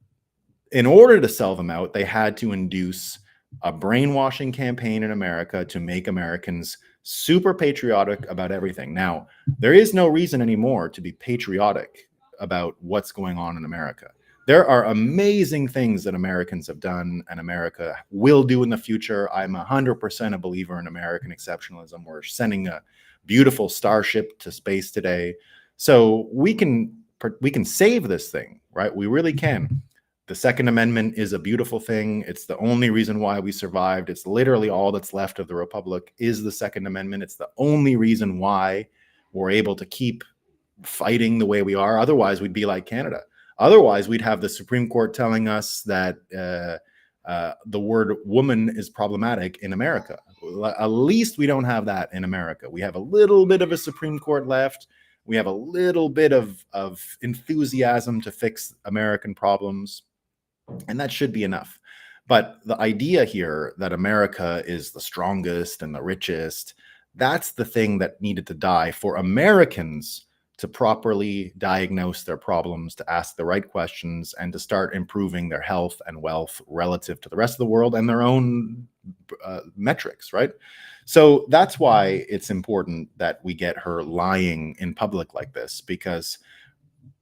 A: in order to sell them out, they had to induce a brainwashing campaign in America to make Americans super patriotic about everything. Now, there is no reason anymore to be patriotic about what's going on in America. There are amazing things that Americans have done and America will do in the future. I'm 100% a believer in American exceptionalism. We're sending a beautiful starship to space today. So we can save this thing, right? We really can. The Second Amendment is a beautiful thing. It's the only reason why we survived. It's literally all that's left of the Republic is the Second Amendment. It's the only reason why we're able to keep fighting the way we are. Otherwise, we'd be like Canada. Otherwise, we'd have the Supreme Court telling us that the word woman is problematic in America. At least we don't have that in America. We have a little bit of a Supreme Court left. We have a little bit of enthusiasm to fix American problems. And that should be enough. But the idea here that America is the strongest and the richest, that's the thing that needed to die for Americans to properly diagnose their problems, to ask the right questions, and to start improving their health and wealth relative to the rest of the world and their own metrics, right? So that's why it's important that we get her lying in public like this, because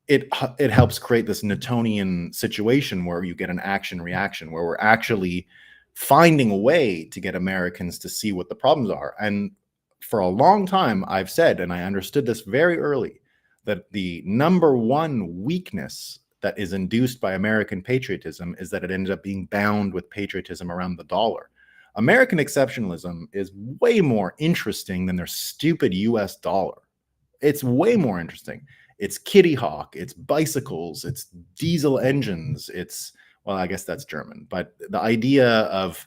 A: it helps create this Newtonian situation where you get an action reaction, where we're actually finding a way to get Americans to see what the problems are. And for a long time, I've said, and I understood this very early, that the number one weakness that is induced by American patriotism is that it ended up being bound with patriotism around the dollar. American exceptionalism is way more interesting than their stupid US dollar. It's way more interesting. It's Kitty Hawk, it's bicycles, it's diesel engines, it's, well, I guess that's German, but the idea of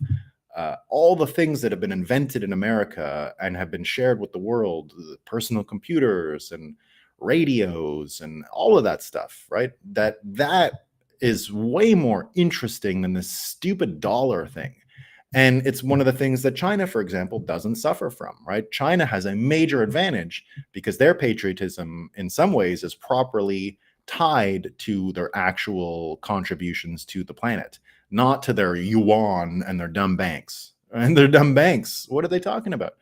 A: all the things that have been invented in America and have been shared with the world, personal computers and radios and all of that stuff, right? That is way more interesting than this stupid dollar thing. And it's one of the things that China, for example, doesn't suffer from, right? China has a major advantage because their patriotism, in some ways, is properly tied to their actual contributions to the planet, not to their yuan and their dumb banks. And their dumb banks, what are they talking about?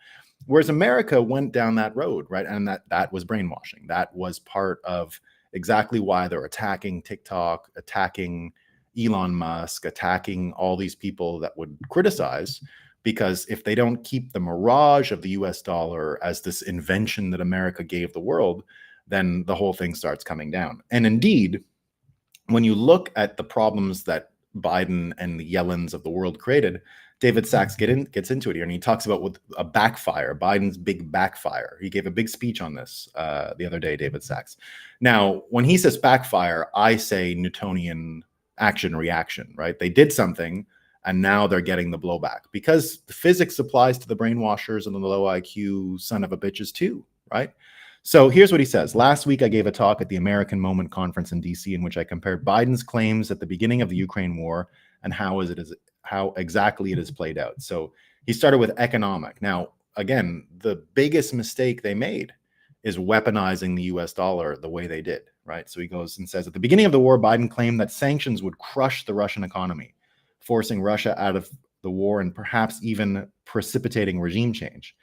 A: Whereas America went down that road, right? And that was brainwashing. That was part of exactly why they're attacking TikTok, attacking Elon Musk, attacking all these people that would criticize, because if they don't keep the mirage of the US dollar as this invention that America gave the world, then the whole thing starts coming down. And indeed, when you look at the problems that Biden and the Yellens of the world created, David Sachs gets into it here, and he talks about with a backfire, Biden's big backfire. He gave a big speech on this the other day, David Sachs. Now, when he says backfire, I say Newtonian action reaction, right? They did something, and now they're getting the blowback because the physics applies to the brainwashers and the low IQ son of a bitches too, right? So here's what he says. Last week, I gave a talk at the American Moment conference in DC in which I compared Biden's claims at the beginning of the Ukraine war and how exactly it is played out. So he started with economic. Now, again, the biggest mistake they made is weaponizing the US dollar the way they did, right? So he goes and says, at the beginning of the war, Biden claimed that sanctions would crush the Russian economy, forcing Russia out of the war and perhaps even precipitating regime change.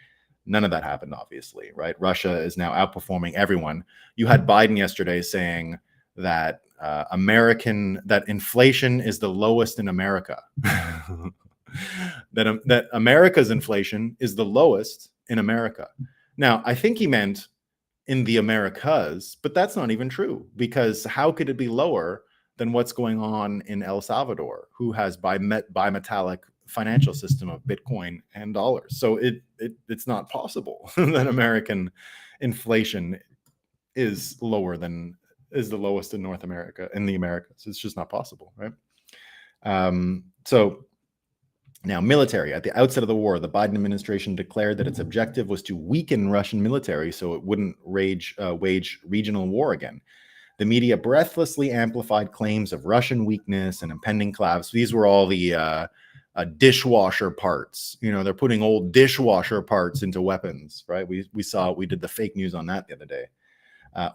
A: None of that happened, obviously, right? Russia is now outperforming everyone. You had Biden yesterday saying that that inflation is the lowest in America. that America's inflation is the lowest in America. Now, I think he meant in the Americas, but that's not even true, because how could it be lower than what's going on in El Salvador, who has bimetallic financial system of Bitcoin and dollars? So it's not possible that American inflation is the lowest in North America, in the Americas. It's just not possible, right? So now, military. At the outset of the war, the Biden administration declared that its objective was to weaken Russian military so it wouldn't wage regional war again. The media breathlessly amplified claims of Russian weakness and impending collapse. These were all the dishwasher parts. You know, they're putting old dishwasher parts into weapons, right? We did the fake news on that the other day.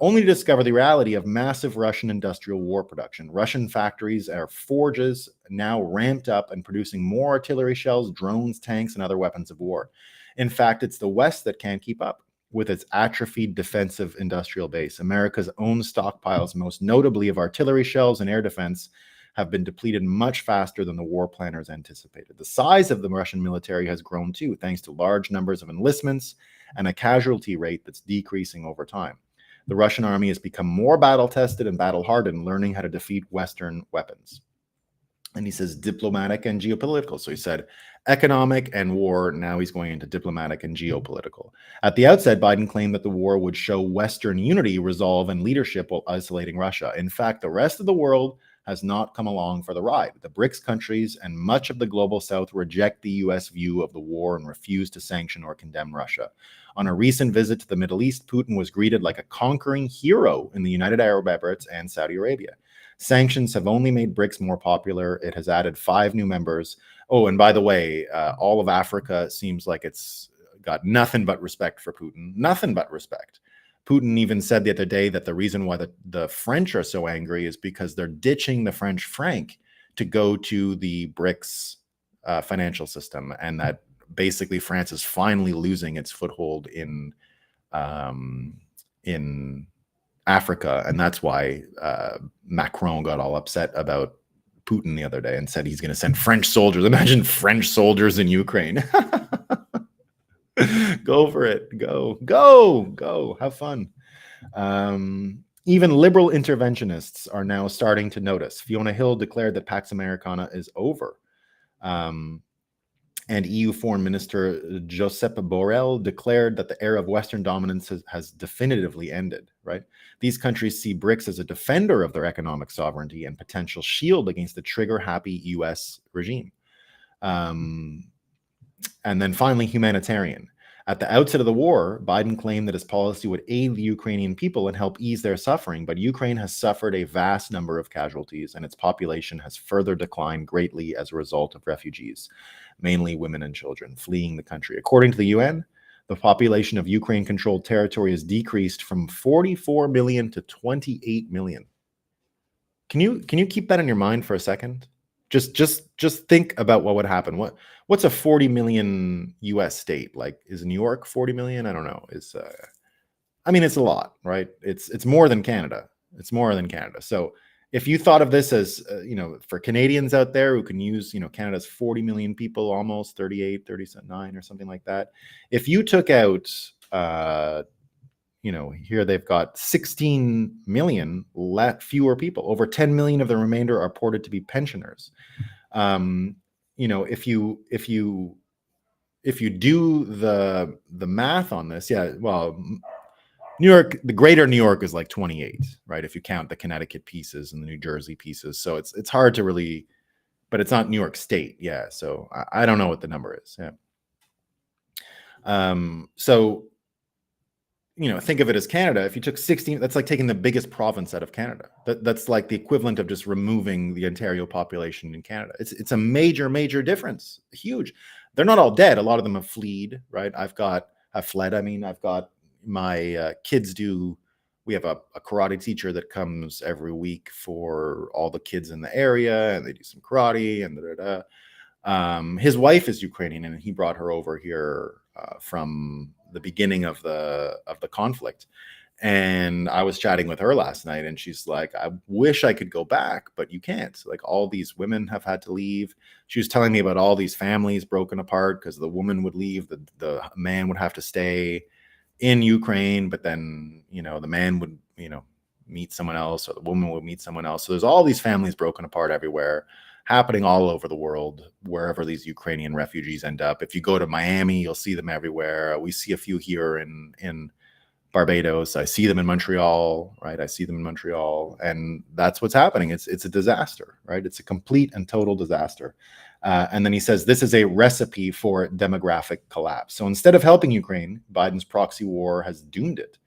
A: Only to discover the reality of massive Russian industrial war production. Russian factories are forges now ramped up and producing more artillery shells, drones, tanks, and other weapons of war. In fact, it's the West that can't keep up with its atrophied defensive industrial base. America's own stockpiles, most notably of artillery shells and air defense, have been depleted much faster than the war planners anticipated. The size of the Russian military has grown too, thanks to large numbers of enlistments and a casualty rate that's decreasing over time. The Russian army has become more battle-tested and battle-hardened, learning how to defeat Western weapons. And he says diplomatic and geopolitical. So he said economic and war. Now he's going into diplomatic and geopolitical. At the outset, Biden claimed that the war would show Western unity, resolve, and leadership while isolating Russia. In fact, the rest of the world has not come along for the ride. The BRICS countries and much of the global South reject the U.S. view of the war and refuse to sanction or condemn Russia. On a recent visit to the Middle East, Putin was greeted like a conquering hero in the United Arab Emirates and Saudi Arabia. Sanctions have only made BRICS more popular. It has added 5 new members. Oh, and by the way, all of Africa seems like it's got nothing but respect for Putin. Nothing but respect. Putin even said the other day that the reason why the French are so angry is because they're ditching the French franc to go to the BRICS financial system, and that basically France is finally losing its foothold in Africa, and that's why Macron got all upset about Putin the other day and said he's going to send French soldiers. Imagine French soldiers in Ukraine. Go for it. Go. Have fun. Even liberal interventionists are now starting to notice. Fiona Hill declared that Pax Americana is over. And EU Foreign Minister Josep Borrell declared that the era of Western dominance has definitively ended, right? These countries see BRICS as a defender of their economic sovereignty and potential shield against the trigger-happy US regime. And then finally, humanitarian. At the outset of the war, Biden claimed that his policy would aid the Ukrainian people and help ease their suffering, but Ukraine has suffered a vast number of casualties, and its population has further declined greatly as a result of refugees, mainly women and children, fleeing the country. According to the UN, the population of Ukraine-controlled territory has decreased from 44 million to 28 million. Can you keep that in your mind for a second? Just think about what would happen. What's a 40 million US state? Like, is New York 40 million? I don't know. I mean, it's a lot, right? It's more than Canada. It's more than Canada. So if you thought of this as, for Canadians out there who can use, Canada's 40 million people, almost 38, 39 or something like that. If you took out, here they've got 16 million fewer people. Over 10 million of the remainder are reported to be pensioners. If you do the math on this, New York, the greater New York is like 28, right? If you count the Connecticut pieces and the New Jersey pieces. So it's hard to really, but it's not New York State. Yeah. So I don't know what the number is. Yeah. So, think of it as Canada. If you took 16, that's like taking the biggest province out of Canada. That's like the equivalent of just removing the Ontario population in Canada. It's a major, major difference. Huge. They're not all dead. A lot of them have fled, right? I've fled. I mean, I've got my kids we have a karate teacher that comes every week for all the kids in the area, and they do some karate and his wife is Ukrainian, and he brought her over here from the beginning of the conflict. And I was chatting with her last night, and she's like, I wish I could go back, but you can't. Like, all these women have had to leave. She was telling me about all these families broken apart because the woman would leave, the man would have to stay in Ukraine, but then, the man would, meet someone else, or the woman would meet someone else. So there's all these families broken apart everywhere, happening all over the world, wherever these Ukrainian refugees end up. If you go to Miami, you'll see them everywhere. We see a few here in Barbados. I see them in Montreal, right? I see them in Montreal, and that's what's happening. It's a disaster, right? It's a complete and total disaster. And then he says this is a recipe for demographic collapse. So instead of helping Ukraine, Biden's proxy war has doomed it.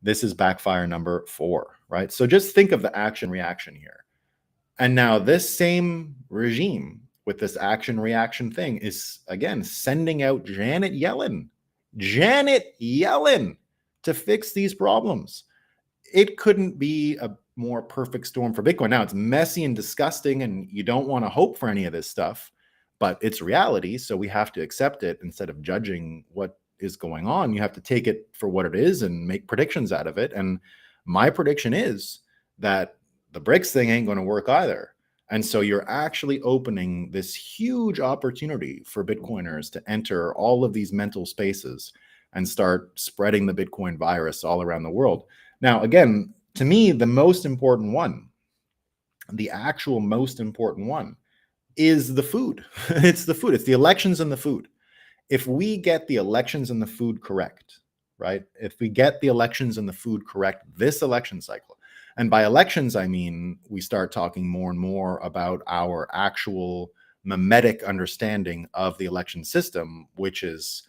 A: This is backfire number 4, right? So just think of the action reaction here. And now this same regime with this action reaction thing is, again, sending out Janet Yellen to fix these problems. It couldn't be a more perfect storm for Bitcoin. Now, it's messy and disgusting, and you don't want to hope for any of this stuff, but it's reality. So we have to accept it instead of judging what is going on. You have to take it for what it is and make predictions out of it. And my prediction is that the BRICS thing ain't going to work either. And so you're actually opening this huge opportunity for Bitcoiners to enter all of these mental spaces and start spreading the Bitcoin virus all around the world. Now, again, to me, the most important one, the actual most important one, is the food. It's the food. It's the elections and the food. If we get the elections and the food correct, right? If we get the elections and the food correct this election cycle, and by elections, I mean we start talking more and more about our actual memetic understanding of the election system, which is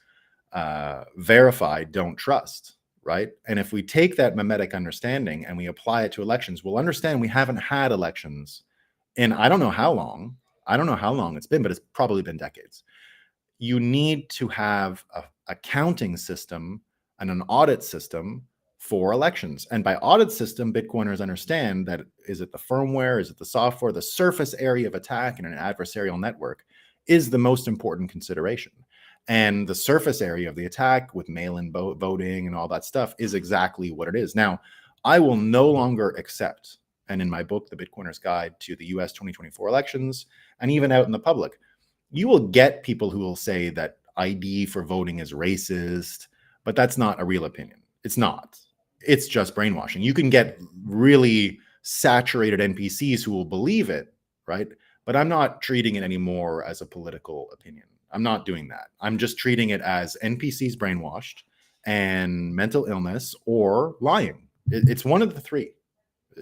A: verify, don't trust, right? And if we take that memetic understanding and we apply it to elections, we'll understand we haven't had elections in I don't know how long. I don't know how long it's been, but it's probably been decades. You need to have a accounting system and an audit system for elections. And by audit system, Bitcoiners understand that is it the firmware, is it the software, the surface area of attack in an adversarial network is the most important consideration. And the surface area of the attack with mail-in voting and all that stuff is exactly what it is. Now, I will no longer accept, and in my book, The Bitcoiner's Guide to the US 2024 Elections, and even out in the public, you will get people who will say that ID for voting is racist, but that's not a real opinion. It's not. It's just brainwashing. You can get really saturated NPCs who will believe it, right? But I'm not treating it anymore as a political opinion. I'm not doing that. I'm just treating it as NPCs brainwashed and mental illness or lying. It's one of the three.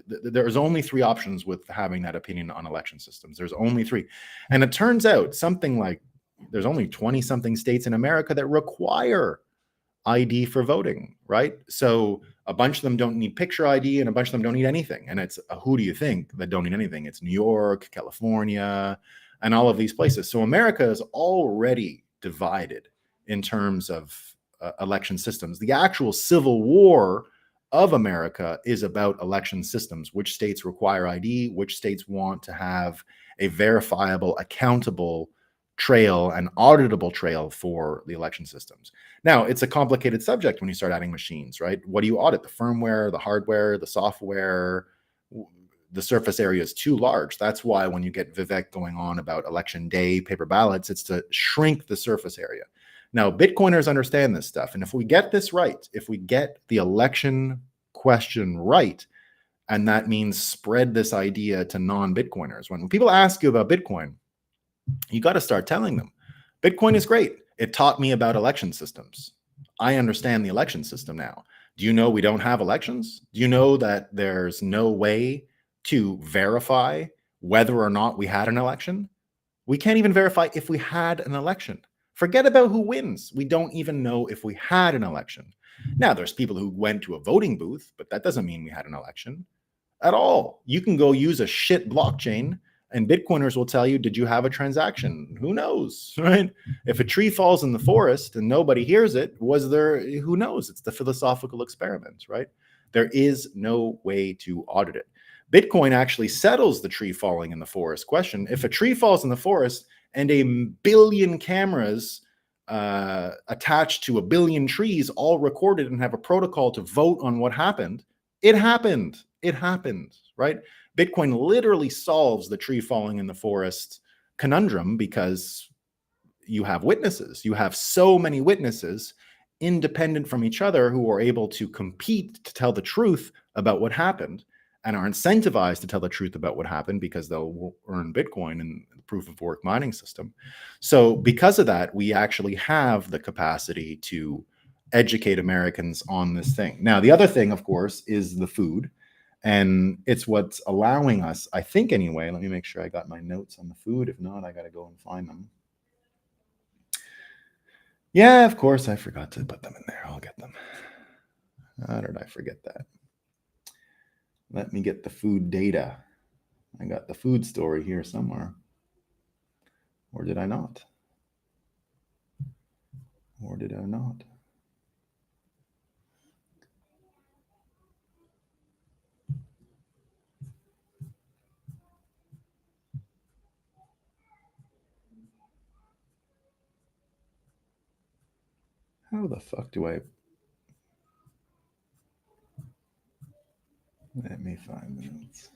A: There's only three options with having that opinion on election systems. There's only three. And it turns out something like there's only 20 something states in America that require ID for voting, right? So a bunch of them don't need picture ID and a bunch of them don't need anything. And it's who do you think that don't need anything? It's New York, California, and all of these places. So America is already divided in terms of election systems. The actual civil war of America is about election systems, which states require ID, which states want to have a verifiable, accountable trail, an auditable trail for the election systems. Now, it's a complicated subject when you start adding machines, right? What do you audit? The firmware, the hardware, the software. The surface area is too large. That's why when you get Vivek going on about election day paper ballots, it's to shrink the surface area. Now, Bitcoiners understand this stuff. And if we get this right, if we get the election question right, and that means spread this idea to non-Bitcoiners. When people ask you about Bitcoin, you got to start telling them, Bitcoin is great. It taught me about election systems. I understand the election system now. Do you know we don't have elections? Do you know that there's no way to verify whether or not we had an election? We can't even verify if we had an election. Forget about who wins. We don't even know if we had an election. Now, there's people who went to a voting booth, but that doesn't mean we had an election at all. You can go use a shit blockchain and Bitcoiners will tell you, did you have a transaction? Who knows, right? If a tree falls in the forest and nobody hears it, was there, who knows? It's the philosophical experiment, right? There is no way to audit it. Bitcoin actually settles the tree falling in the forest question. If a tree falls in the forest and a billion cameras attached to a billion trees all recorded and have a protocol to vote on what happened, it happened. It happened, right? Bitcoin literally solves the tree falling in the forest conundrum because you have witnesses. You have so many witnesses independent from each other who are able to compete to tell the truth about what happened and are incentivized to tell the truth about what happened because they'll earn Bitcoin in the proof of work mining system. So because of that, we actually have the capacity to educate Americans on this thing. Now, the other thing, of course, is the food. And it's what's allowing us, I think anyway, let me make sure I got my notes on the food. If not, I got to go and find them. Yeah, of course, I forgot to put them in there. I'll get them. How did I forget that? Let me get the food data. I got the food story here somewhere. Or did I not? Or did I not? How the fuck do I... Let me find the notes.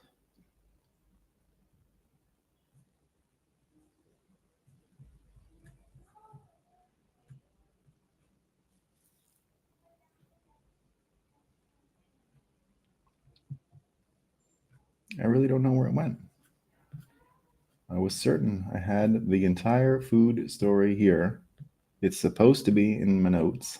A: I really don't know where it went. I was certain I had the entire food story here. It's supposed to be in my notes.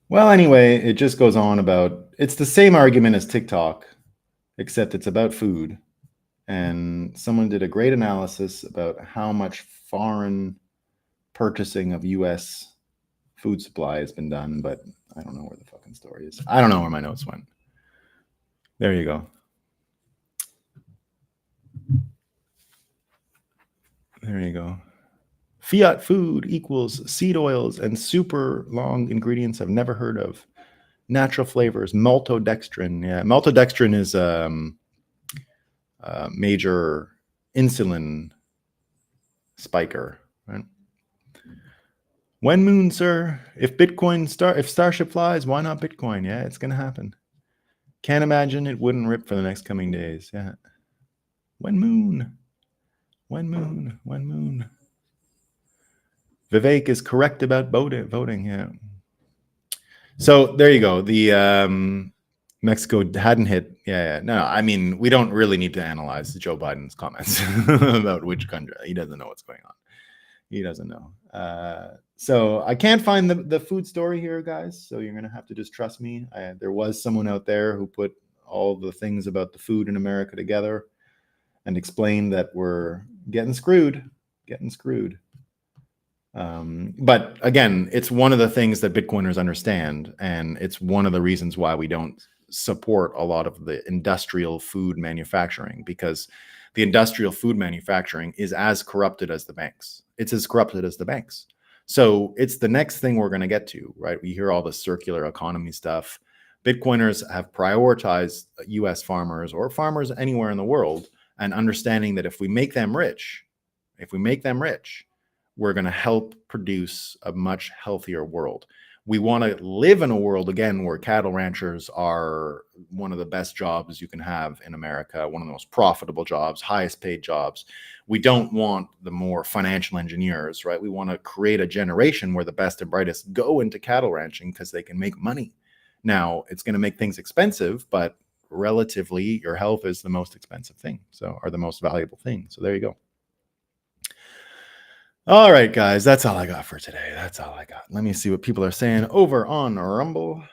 A: Well, anyway, it just goes on about, it's the same argument as TikTok, except it's about food. And someone did a great analysis about how much foreign purchasing of US food supply has been done, but I don't know where the fucking story is. I don't know where my notes went. There you go. There you go. Fiat food equals seed oils and super long ingredients I've never heard of. Natural flavors, maltodextrin. Yeah, maltodextrin is major insulin spiker, right? When moon, sir? If Starship flies, why not Bitcoin? Yeah, it's gonna happen. Can't imagine it wouldn't rip for the next coming days. Yeah. When moon? When moon? When moon? Vivek is correct about voting. Yeah. So there you go. The Mexico hadn't hit. Yeah. No, I mean, we don't really need to analyze Joe Biden's comments about which country. He doesn't know what's going on. He doesn't know. So I can't find the food story here, guys. So you're gonna have to just trust me. There was someone out there who put all the things about the food in America together and explained that we're getting screwed. But again, it's one of the things that Bitcoiners understand, and it's one of the reasons why we don't support a lot of the industrial food manufacturing, because the industrial food manufacturing is as corrupted as the banks. It's as corrupted as the banks. So it's the next thing we're going to get to, right? We hear all the circular economy stuff. Bitcoiners have prioritized US farmers or farmers anywhere in the world, and understanding that if we make them rich, we're going to help produce a much healthier world. We want to live in a world, again, where cattle ranchers are one of the best jobs you can have in America, one of the most profitable jobs, highest paid jobs. We don't want the more financial engineers, right? We want to create a generation where the best and brightest go into cattle ranching because they can make money. Now, it's going to make things expensive, but relatively, your health is the most expensive thing, or the most valuable thing. So there you go. All right, guys, that's all I got for today. That's all I got. Let me see what people are saying over on Rumble.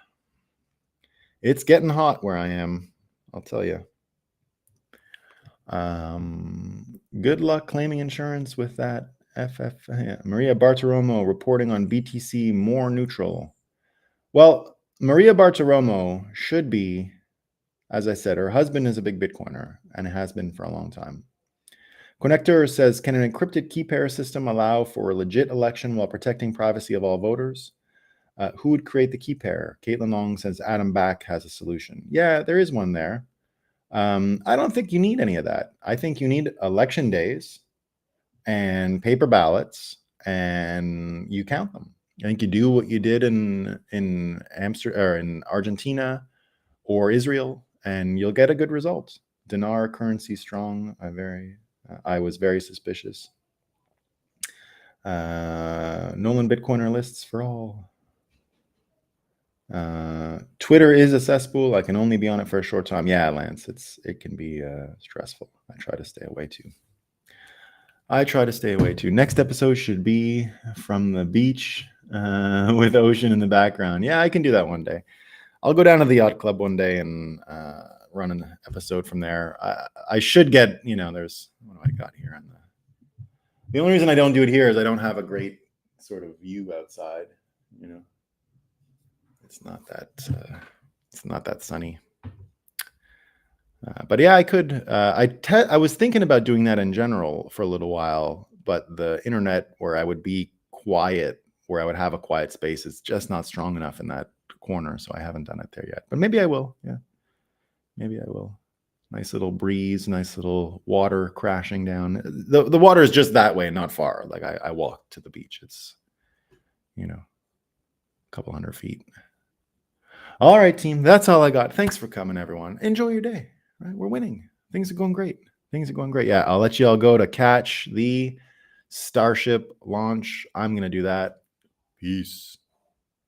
A: It's getting hot where I am, I'll tell you. Good luck claiming insurance with that. Maria Bartiromo reporting on BTC more neutral. Well, Maria Bartiromo should be, as I said, her husband is a big Bitcoiner and has been for a long time. Connector says, can an encrypted key pair system allow for a legit election while protecting privacy of all voters? Who would create the key pair? Caitlin Long says, Adam Back has a solution. Yeah, there is one there. I don't think you need any of that. I think you need election days and paper ballots, and you count them. I think you do what you did in Amsterdam or in Argentina or Israel, and you'll get a good result. Dinar currency strong. I was very suspicious. Nolan Bitcoiner lists for all. Twitter is a cesspool. I can only be on it for a short time. Yeah, Lance, it can be stressful. I try to stay away too. Next episode should be from the beach with ocean in the background. Yeah, I can do that one day. I'll go down to the yacht club one day and run an episode from there. I should get, there's, what do I got here? The only reason I don't do it here is I don't have a great sort of view outside. It's not that sunny. But yeah, I could. I was thinking about doing that in general for a little while, but the internet where I would be quiet, where I would have a quiet space, is just not strong enough in that corner, so I haven't done it there yet. But maybe I will. Yeah, maybe I will. Nice little breeze, nice little water crashing down. The water is just that way, not far. Like I walk to the beach. It's a couple 100 feet. All right, team. That's all I got. Thanks for coming, everyone. Enjoy your day. Right? We're winning. Things are going great. Yeah, I'll let you all go to catch the Starship launch. I'm going to do that. Peace.